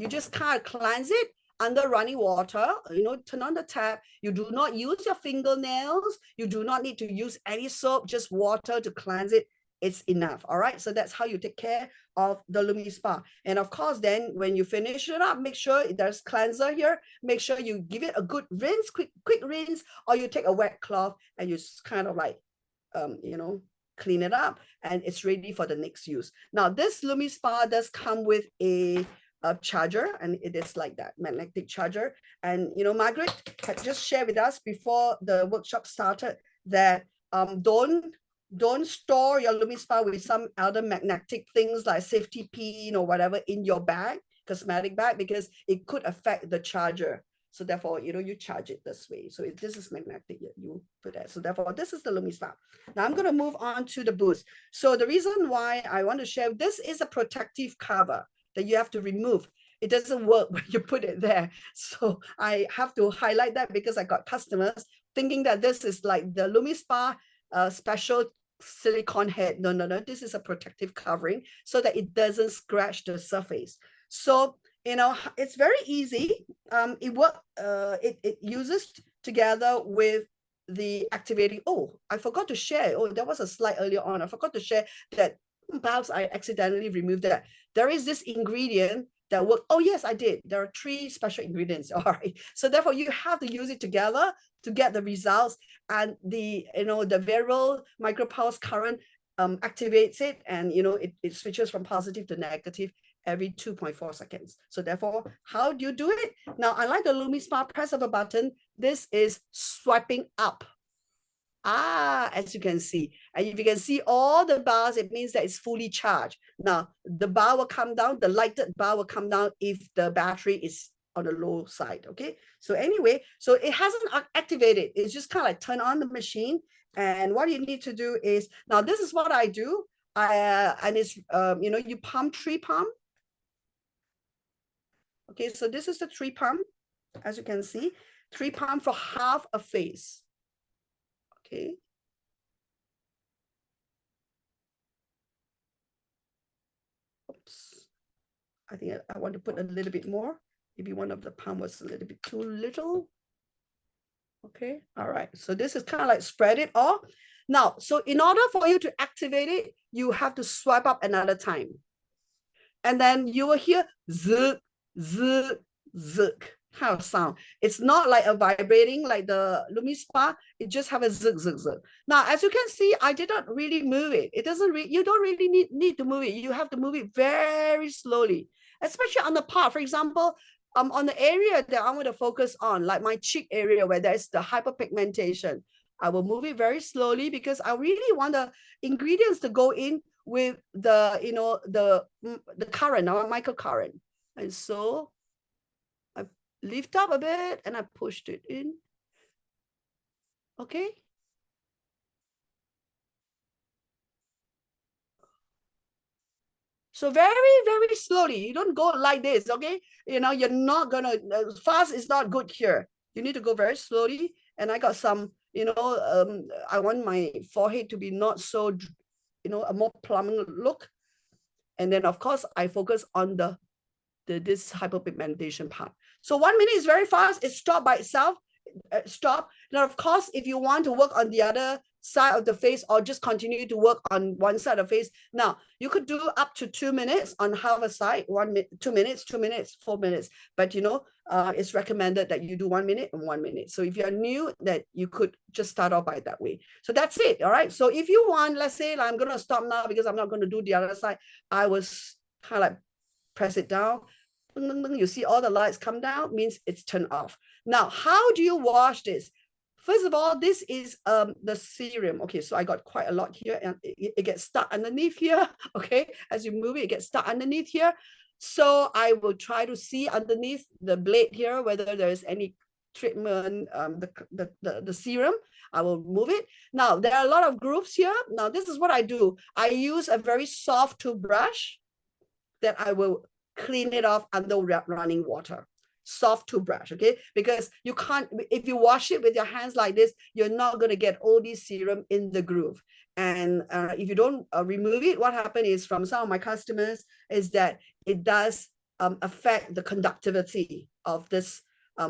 just kind of cleanse it under running water, you know, turn on the tap. You do not use your fingernails. You do not need to use any soap, just water to cleanse it. It's enough. All right. So that's how you take care of the LumiSpa. And of course, then when you finish it up, make sure there's cleanser here. Make sure you give it a good rinse, quick rinse, or you take a wet cloth and you just kind of like, you know, clean it up, and it's ready for the next use. Now, this LumiSpa does come with a charger, and it is like that magnetic charger. And you know, Margaret had just shared with us before the workshop started that don't store your LumiSpa with some other magnetic things like safety pin or whatever in your bag, cosmetic bag, because it could affect the charger. So therefore, you know, you charge it this way. So if this is magnetic, you put that. So therefore, this is the LumiSpa. Now I'm going to move on to the boost. So the reason why I want to share, this is a protective cover that you have to remove. It doesn't work when you put it there. So I have to highlight that because I got customers thinking that this is like the LumiSpa special silicone head. No, no, no. This is a protective covering so that it doesn't scratch the surface. So, you know, it's very easy. It uses together with the activating. Oh, I forgot to share. Oh, there was a slide earlier on. I forgot to share that. Perhaps I accidentally removed that. There is this ingredient that work. Oh, yes, I did. There are 3 special ingredients. All right. So therefore, you have to use it together to get the results. And the, you know, the variable micropulse current activates it, and, you know, it switches from positive to negative every 2.4 seconds. So therefore, how do you do it? Now, unlike the LumiSpa press of a button, this is swiping up. As you can see, and if you can see all the bars, it means that it's fully charged. Now, the bar will come down, the lighted bar will come down if the battery is on the low side, okay? So anyway, so it hasn't activated. It's just kind of like turn on the machine. And what you need to do is, now this is what I do. And it's, you know, you pump 3 pump. Okay, so this is the 3 pump, as you can see, 3 pump for half a phase. Okay. Oops. I think I want to put a little bit more. Maybe one of the pump was a little bit too little. Okay. All right. So this is kind of like spread it all. Now, so in order for you to activate it, you have to swipe up another time. And then you will hear zuk, zuk, zuk kind of sound. It's not like a vibrating like the LumiSpa. It just have a zuk, zuk, zuk. Now, as you can see, I did not really move it. It doesn't you don't really need to move it. You have to move it very slowly, especially on the part. For example, on the area that I'm going to focus on, like my cheek area where there's the hyperpigmentation, I will move it very slowly because I really want the ingredients to go in with the, you know, the current, our microcurrent. And so I lift up a bit and I pushed it in. Okay. So very, very slowly. You don't go like this, okay? You know, you're not gonna, fast is not good here. You need to go very slowly. And I got some, you know, I want my forehead to be not so, you know, a more plump look. And then of course I focus on this hyperpigmentation part. So 1 minute is very fast. It stopped by itself. Stop. Now, of course, if you want to work on the other side of the face or just continue to work on one side of the face, now you could do up to 2 minutes on half a side, 1 minute, 2 minutes, 2 minutes, 4 minutes. But you know, it's recommended that you do 1 minute and 1 minute. So if you're new, that you could just start off by that way. So that's it. All right. So if you want, let's say I'm going to stop now because I'm not going to do the other side. I was kind of like press it down. You see all the lights come down, means it's turned off. Now, how do you wash this? First of all, this is the serum. Okay, so I got quite a lot here and it gets stuck underneath here. Okay, as you move it, it gets stuck underneath here. So I will try to see underneath the blade here whether there is any treatment, the serum. I will move it. Now, there are a lot of grooves here. Now, this is what I do. I use a very soft toothbrush that I will clean it off under running water. Soft toothbrush, okay? Because you can't, if you wash it with your hands like this, you're not going to get all this serum in the groove. And if you don't remove it, what happens is from some of my customers is that it does affect the conductivity of this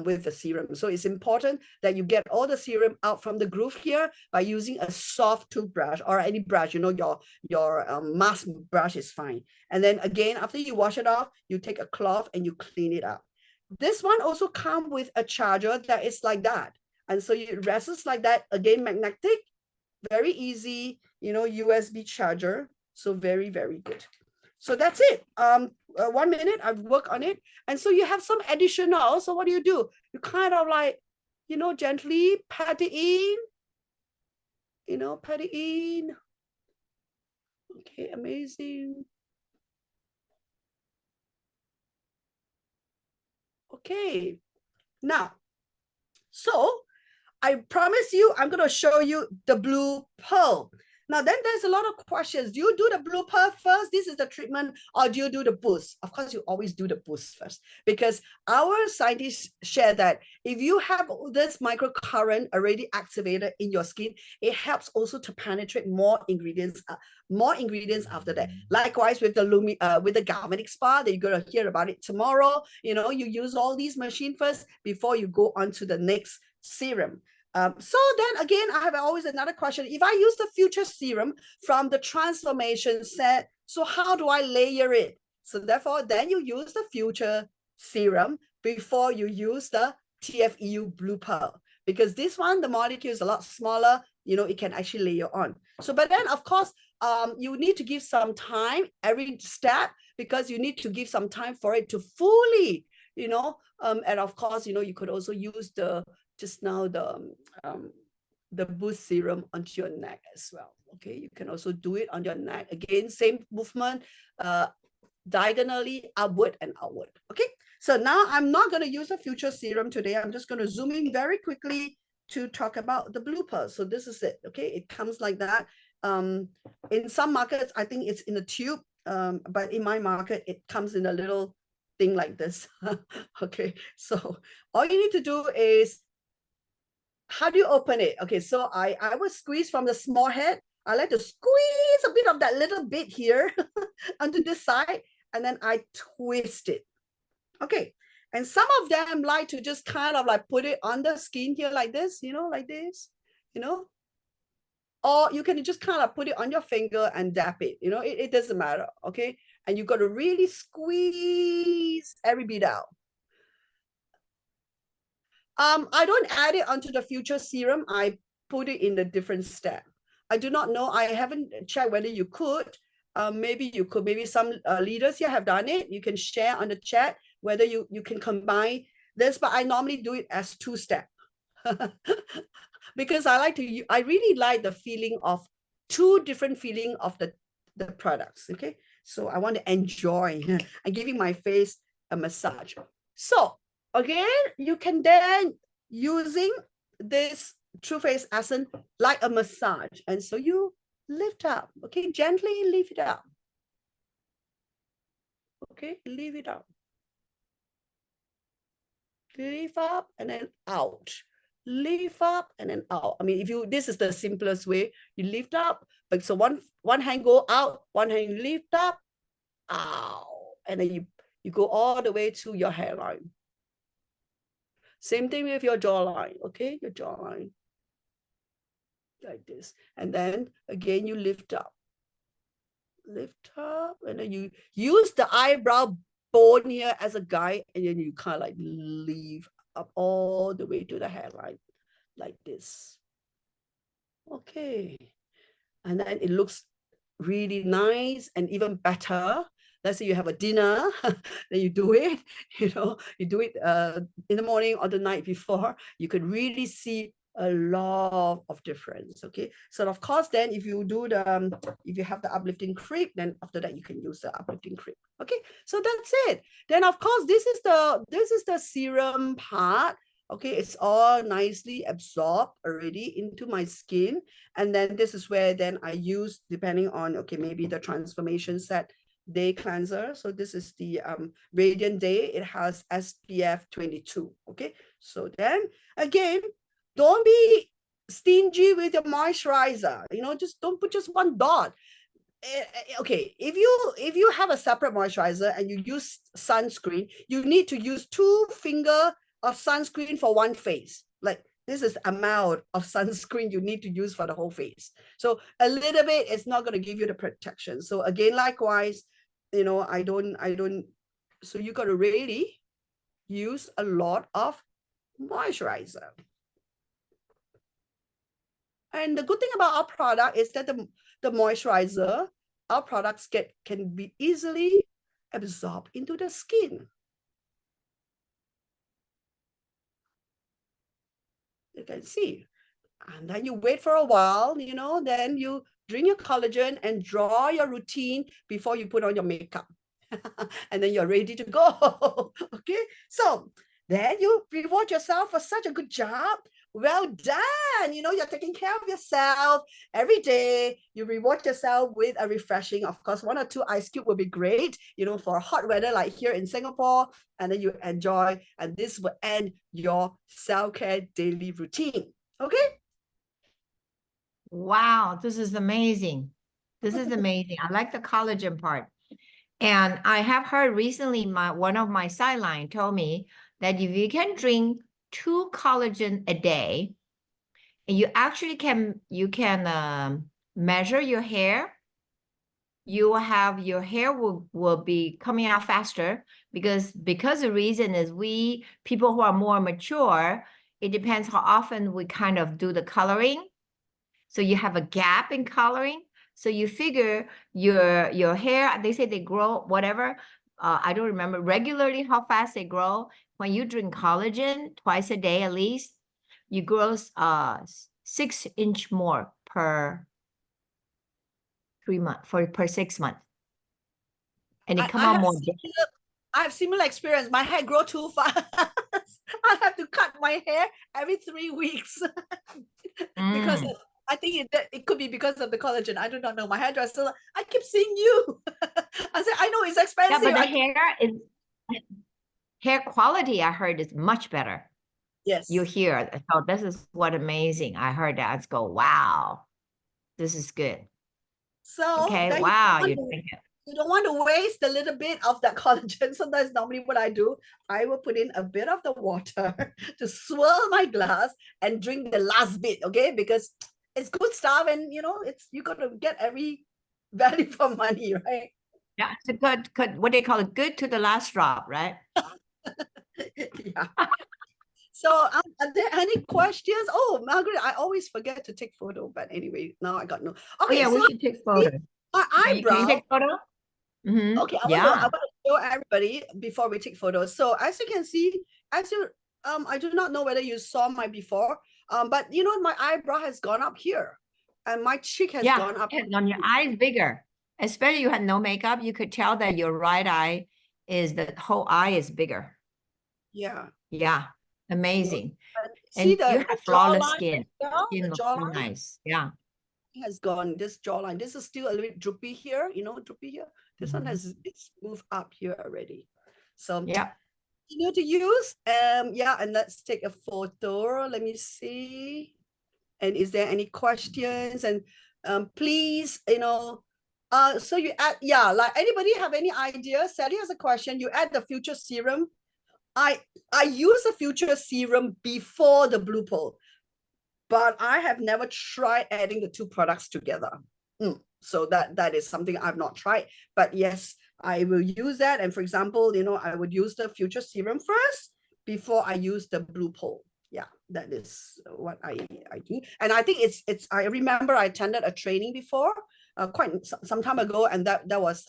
with the serum. So it's important that you get all the serum out from the groove here by using a soft toothbrush or any brush, you know, your mask brush is fine. And then again, after you wash it off, you take a cloth and you clean it up. This one also comes with a charger that is like that. And so it rests like that, again, magnetic, very easy, you know, USB charger. So very, very good. So that's it. 1 minute, I've worked on it. And so you have some additional. So what do? You kind of like, you know, gently pat it in, you know, pat it in. Okay, amazing. Okay, now, so I promise you, I'm going to show you the blue pearl. Now, then there's a lot of questions. Do you do the blue pearl first? This is the treatment, or do you do the boost? Of course, you always do the boost first, because our scientists share that if you have this microcurrent already activated in your skin, it helps also to penetrate more ingredients after that. Likewise, with the galvanic spa, that you're gonna hear about it tomorrow. You know, you use all these machines first before you go on to the next serum. So then again, I have always another question. If I use the future serum from the transformation set, so how do I layer it? So therefore, then you use the future serum before you use the TFEU Blue Pearl, because this one, the molecule is a lot smaller, you know, it can actually layer on. So, but then of course, you need to give some time every step, because you need to give some time for it to fully, you know, and of course, you know, you could also use just now the boost serum onto your neck as well. Okay, you can also do it on your neck. Again, same movement, diagonally upward and outward. Okay, so now I'm not going to use a future serum today. I'm just going to zoom in very quickly to talk about the Blue Pearl. So this is it. Okay, it comes like that. In some markets, I think it's in a tube, but in my market, it comes in a little thing like this. Okay, so all you need to do is, how do you open it? Okay, so I will squeeze from the small head. I like to squeeze a bit of that little bit here onto this side, and then I twist it. Okay, and some of them like to just kind of like put it on the skin here like this, you know, like this, you know, or you can just kind of put it on your finger and dab it, you know, it doesn't matter. Okay, and you got to really squeeze every bit out. I don't add it onto the future serum. I put it in a different step. I do not know. I haven't checked whether you could. Maybe you could. Maybe some leaders here have done it. You can share on the chat whether you can combine this, but I normally do it as 2-step. Because I really like the feeling of 2 different feeling of the products. Okay, so I want to enjoy. I'm giving my face a massage. So again, you can then using this True Face Essence like a massage, and so you lift up. Okay, gently lift it up. Okay, lift it up. Lift up and then out. Lift up and then out. I mean, this is the simplest way. You lift up, but so one hand go out, one hand lift up, out, and then you go all the way to your hairline. Same thing with your jawline. Okay, your jawline like this, and then again you lift up, and then you use the eyebrow bone here as a guide, and then you kind of like lift up all the way to the hairline like this. Okay, and then it looks really nice and even better. Let's say you have a dinner, then you do it, you know, you do it in the morning or the night before, you could really see a lot of difference. Okay, so of course, then if you do if you have the uplifting cream, then after that you can use the uplifting cream. Okay, so that's it. Then of course, this is the serum part. Okay, it's all nicely absorbed already into my skin, and then this is where then I use, depending on, okay, maybe the transformation set day cleanser. So this is the Radiant Day. It has SPF 22. Okay, so then again, don't be stingy with your moisturizer. You know, just don't put just one dot. Okay, if you have a separate moisturizer and you use sunscreen, you need to use 2 fingers of sunscreen for one face. Like, this is the amount of sunscreen you need to use for the whole face. So a little bit is not going to give you the protection. So again, likewise, you know, I don't, so you got to really use a lot of moisturizer. And the good thing about our product is that the moisturizer, our products can be easily absorbed into the skin. You can see. And then you wait for a while, you know, then you drink your collagen and draw your routine before you put on your makeup. And then you're ready to go. Okay, so then you reward yourself for such a good job Well done. You know, you're taking care of yourself every day. You reward yourself with a refreshing, of course, 1 or 2 ice cube will be great, you know, for hot weather like here in Singapore, and then you enjoy, and this will end your self-care daily routine. Okay? Wow, this is amazing. This is amazing. I like the collagen part. And I have heard recently one of my sideline told me that if you can drink 2 collagen a day, and you actually can measure your hair, you will have your hair will be coming out faster because the reason is people who are more mature, it depends how often we kind of do the coloring. So you have a gap in coloring. So you figure your hair, they say they grow whatever. I don't remember regularly how fast they grow. When you drink collagen twice a day at least, you grow 6 inch more per 3 months per 6 months. And it come out more. I have similar experience. My hair grow too fast. I have to cut my hair every 3 weeks because I think it could be because of the collagen. I do not know. My hairdresser, I keep seeing you. I said, I know it's expensive. Yeah, but hair quality, I heard, is much better. Yes. You hear. So this is what amazing. I heard that. Let's go, wow, this is good. So okay, wow. You don't want to waste a little bit of that collagen. Sometimes normally what I do, I will put in a bit of the water to swirl my glass and drink the last bit, okay? Because it's good stuff, and you know, you got to get every value for money, right? Yeah, it's a good, what they call it, good to the last drop, right? Yeah. So are there any questions? Oh, Margaret, I always forget to take photo, but anyway, now I got no. Okay, yeah, so we should take photo. My eyebrow. Can you take photo? Okay, I want to show everybody before we take photos. So as you can see, I do not know whether you saw my before, but you know, my eyebrow has gone up here, and my cheek has gone up. And on your eye is bigger. Especially you had no makeup, you could tell that your right eye the whole eye is bigger. Yeah. Yeah, amazing. See, and you have flawless skin. Skin looks so nice. Yeah. Has gone, this jawline. This is still a little bit droopy here, you know, droopy here. This one it's moved up here already. So yeah, continue to use. Yeah, and let's take a photo. Let me see. And is there any questions? And please, you know, so you add, yeah, like anybody have any idea? Sally has a question. You add the future serum. I use a future serum before the blue pill, but I have never tried adding the 2 products together. So that is something I've not tried, but yes, I will use that. And for example, you know, I would use the future serum first before I use the blue pill. Yeah, that is what I do. And I think it's I remember I attended a training before quite some time ago, and that was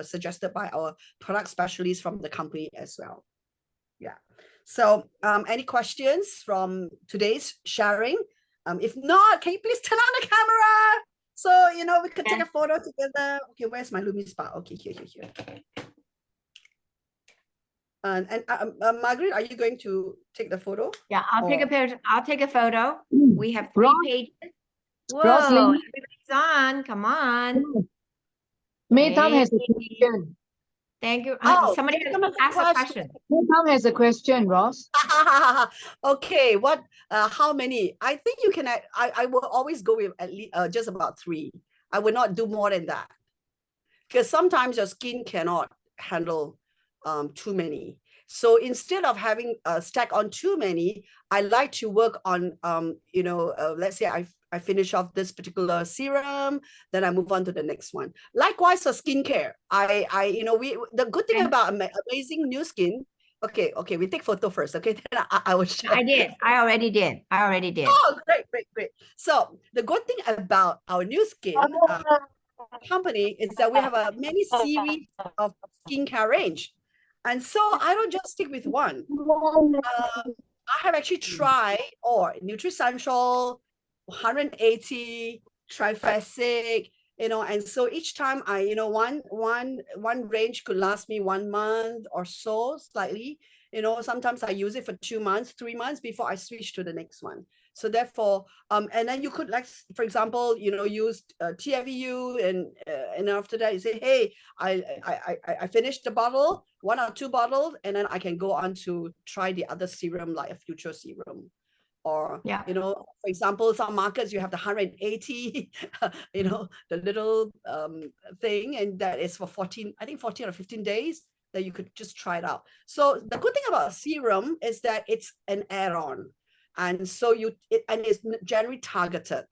suggested by our product specialist from the company as well. Yeah. So any questions from today's sharing? If not, can you please turn on the camera so you know we can take a photo together? Okay, where's my Lumi Spa? Okay, here. And Margaret, are you going to take the photo? Yeah, I'll take a picture. I'll take a photo. We have 3 pages. Whoa, Rosalind. everybody's on. Come on. May Tom has a question. Thank you. Somebody asked a question. May Tom has a question, Ross. Okay, what? How many? I think you can. I will always go with at least just about 3. I will not do more than that, because sometimes your skin cannot handle too many. So instead of having a stack on too many, I like to work on you know, let's say I finish off this particular serum, then I move on to the next one. Likewise for skincare, I you know, the good thing about amazing new skin. Okay, we take photo first. Okay, then I will share. I already did. Oh, great. So the good thing about our new skin company is that we have a many series of skincare range, and so I don't just stick with one. I have actually tried Nutri-Essential, 180, Trifasic, you know, and so each time one range could last me 1 month or so, slightly, You know, sometimes I use it for 2 months, 3 months before I switch to the next one. So therefore, and then you could, like, for example, you know, use TFU, and after that you say, hey, I finished the bottle, 1 or 2 bottles, and then I can go on to try the other serum, like a future serum. Or, you know, for example, some markets you have the 180, you know, the little thing, and that is for 14 or 15 days that you could just try it out. So the good thing about serum is that it's an add-on, and so it's generally targeted.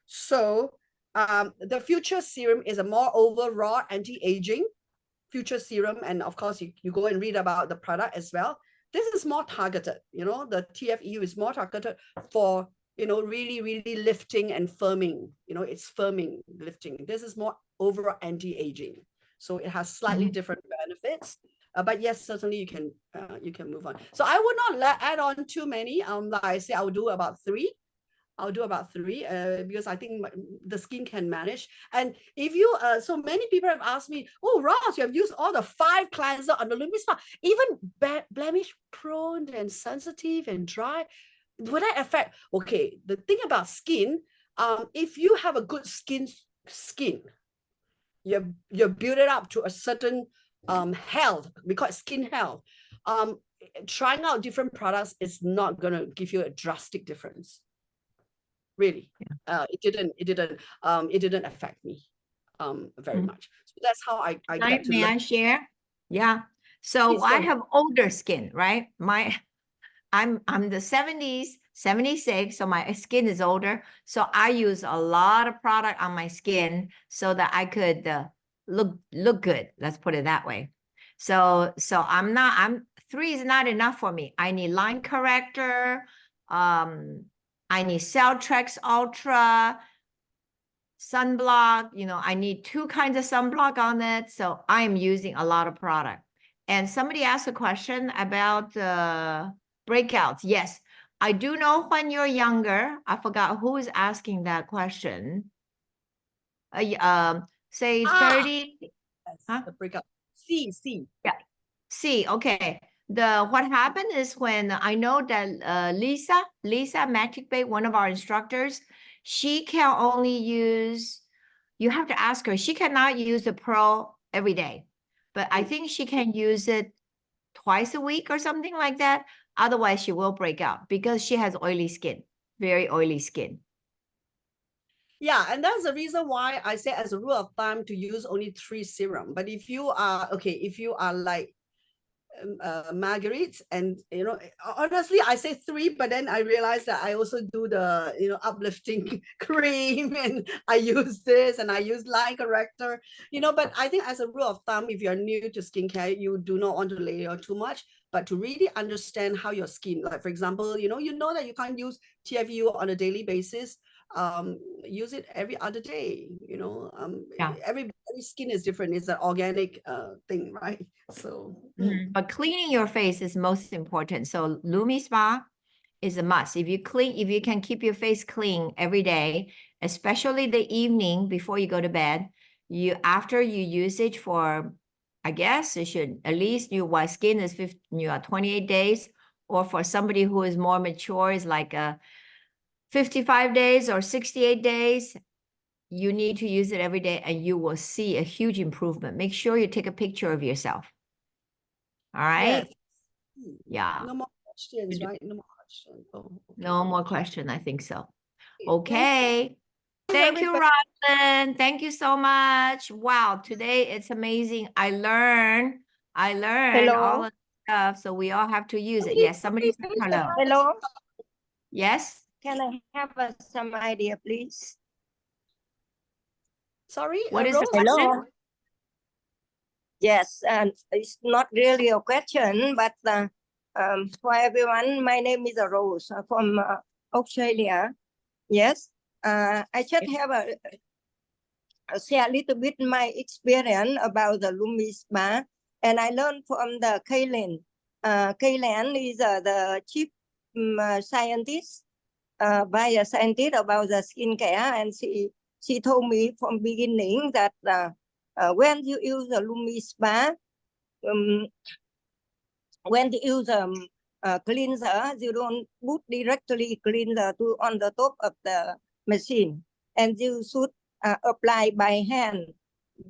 So the future serum is a more overall anti-aging future serum, and of course you go and read about the product as well. This is more targeted, you know, the TFEU is more targeted for, you know, really, really lifting and firming, you know, it's firming, lifting. This is more overall anti-aging. So it has slightly different benefits. But yes, certainly you can move on. So I would not add on too many. Like I say, I will do about 3. I'll do about 3 because I think the skin can manage. And if you, so many people have asked me, oh, Ross, you have used all the 5 cleanser on the Lumi Spa, even blemish prone and sensitive and dry. Would that affect? Okay, the thing about skin, if you have a good skin, you build it up to a certain health, we call it skin health. Trying out different products is not going to give you a drastic difference. Really, it didn't affect me very much. So that's how I get to may I share? Yeah. So Please, I have older skin, right? I'm the 70s, 76, so my skin is older. So I use a lot of product on my skin so that I could look good. Let's put it that way. So 3 is not enough for me. I need line corrector. I need Celltrex Ultra, sunblock, you know, I need 2 kinds of sunblock on it. So I am using a lot of product. And somebody asked a question about breakouts. Yes, I do know when you're younger. I forgot who is asking that question. Say 30. Yes, the breakout. C. Yeah, C, okay. What happened is when I know that Lisa Magic Bay, one of our instructors, she can only use, you have to ask her, she cannot use the Pro every day, but I think she can use it twice a week or something like that. Otherwise she will break out because she has oily skin, very oily skin. Yeah, and that's the reason why I say as a rule of thumb to use only 3 serum. But if you are, if you are like Marguerite, and you know, honestly I say 3, but then I realized that I also do the, you know, uplifting cream, and I use this, and I use line corrector, you know. But I think as a rule of thumb, if you're new to skincare, you do not want to layer too much, but to really understand how your skin, like for example, you know that you can't use TFU on a daily basis, use it every other day, you know. Every skin is different. It's an organic thing, right? So but cleaning your face is most important. So Lumi Spa is a must. If you can keep your face clean every day, especially the evening before you go to bed, after you use it for, I guess it should at least while skin is 28 days, or for somebody who is more mature is like 55 days or 68 days, you need to use it every day and you will see a huge improvement. Make sure you take a picture of yourself. All right. Yes. Yeah. No more questions, right? No more questions. Oh, okay. No more question. I think so. Okay. Thank you, Rosalind. Thank you so much. Wow. Today it's amazing. I learned all of the stuff. So we all have to use it. Yes. Somebody said hello. Hello. Yes. Can I have some idea, please? Sorry, What is the Rose? question? Yes, and it's not really a question, but for everyone, my name is Rose from Australia. Yes, I just have share a little bit my experience about the Lumi Spa, and I learned from the Kaylin. Kaylin is the chief scientist, bioscientist about the skincare, and she told me from beginning that when you use the Lumi Spa, when you use cleanser, you don't put directly cleanser on the top of the machine, and you should apply by hand,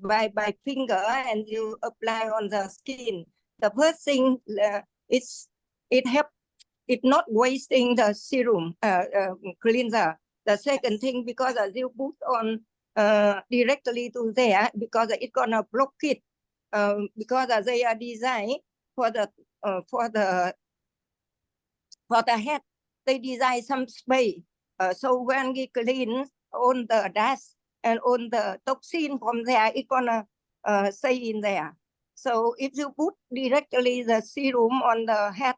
by finger, and you apply on the skin. The first thing it not wasting the serum cleanser. The second thing, because as you put on directly to there, because it's gonna block it, because they are designed for the head, they design some space. So when we clean on the dust and on the toxin from there, it's gonna stay in there. So if you put directly the serum on the head,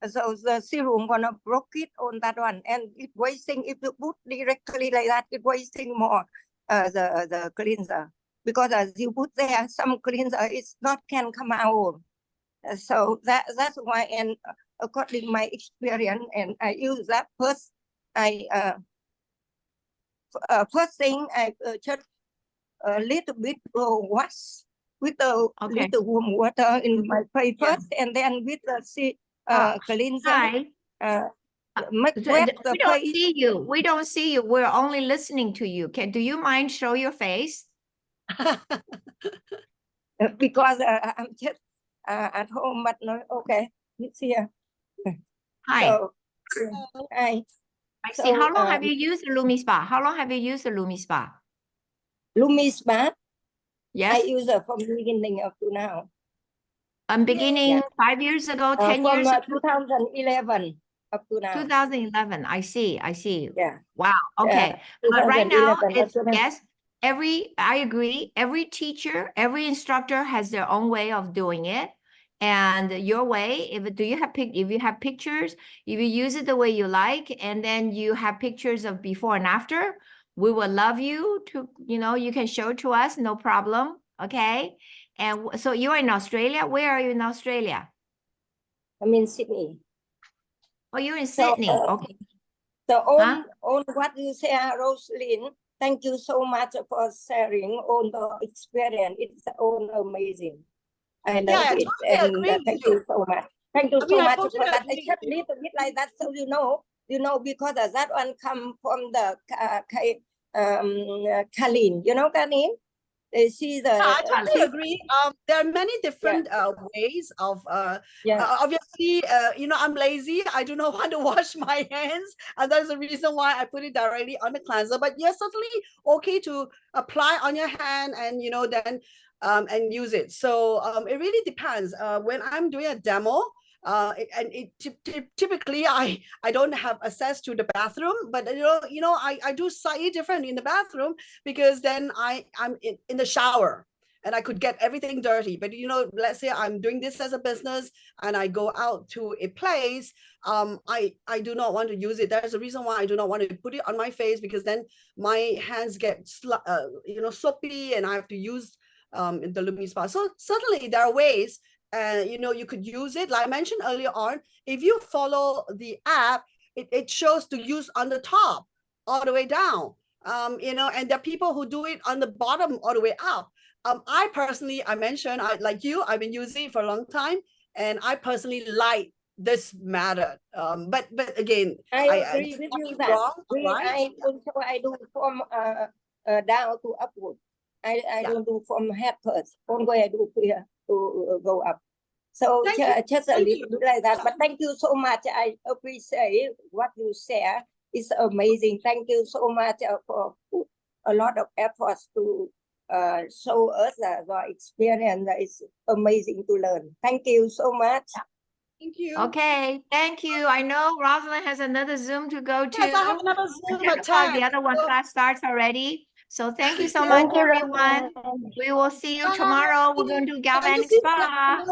so the serum gonna block it on that one, and it wasting. If you put directly like that, it wasting more the cleanser, because as you put there, some cleanser it's not can come out. So that's why, and according to my experience, and I use that first. First thing I just a little bit wash with the little warm water in my face first, and then with the cleanser. Hi. We don't see you. We don't see you. We're only listening to you. Do you mind show your face? Because I'm just at home, but no, okay, it's here. Hi. So, hi. I see. How long have you used the LumiSpa? How long have you used the LumiSpa? LumiSpa? Yes. I use it from beginning up to now. Beginning 5 years ago, 10 from, years ago? 2011 up to now. 2011. I see. Yeah. Wow. Okay. Yeah. But right now, 2011, it's, yes, I agree. Every teacher, every instructor has their own way of doing it. And your way, if you have pictures, if you use it the way you like, and then you have pictures of before and after, we will love you to, you can show it to us, no problem. Okay. And so you're in Australia. Where are you in Australia? I'm in Sydney. Oh, you're in Sydney. Okay. So on what you say, Rosalind, thank you so much for sharing all the experience. It's all amazing. I love it. I totally And agree with thank you. you so much. Thank you so much totally for that. I agree just with you. little bit like that, so because that one come from the Kalin. You know Kalin? She's the. I totally agree. There are many different ways of obviously, I'm lazy. I do not want to wash my hands, and that's the reason why I put it directly on the cleanser. But yes, certainly okay to apply on your hand, and then and use it. So it really depends. When I'm doing a demo, typically I don't have access to the bathroom, but I do slightly different in the bathroom, because then I'm in the shower and I could get everything dirty. But let's say I'm doing this as a business and I go out to a place, I do not want to use it. There's a reason why I do not want to put it on my face, because then my hands get soapy and I have to use the LumiSpa. So certainly there are ways, you could use it. Like I mentioned earlier on, if you follow the app, it shows to use on the top all the way down, and there are people who do it on the bottom all the way up. I personally, I've been using it for a long time, and I personally like this method. But again, I agree with you that wrong, right? I do from down to upward. I don't do from head first. Only I do here to go up. So just a little bit like that. But thank you so much. I appreciate what you share. It's amazing. Thank you so much for a lot of efforts to show us the experience. It's amazing to learn. Thank you so much. Thank you. Okay, thank you. I know Rosalind has another Zoom to go to. Yes, I have another Zoom at 10. The other one class starts already. So thank you so much, everyone. We will see you tomorrow. We're going to do galvanic spa.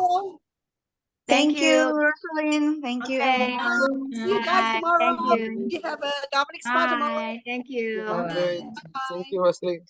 Thank you, Rosalind. Thank you, Okay. everyone. See you guys tomorrow. Thank you. We have a galvanic spa tomorrow. Bye. Thank you. Thank you, Rosalind.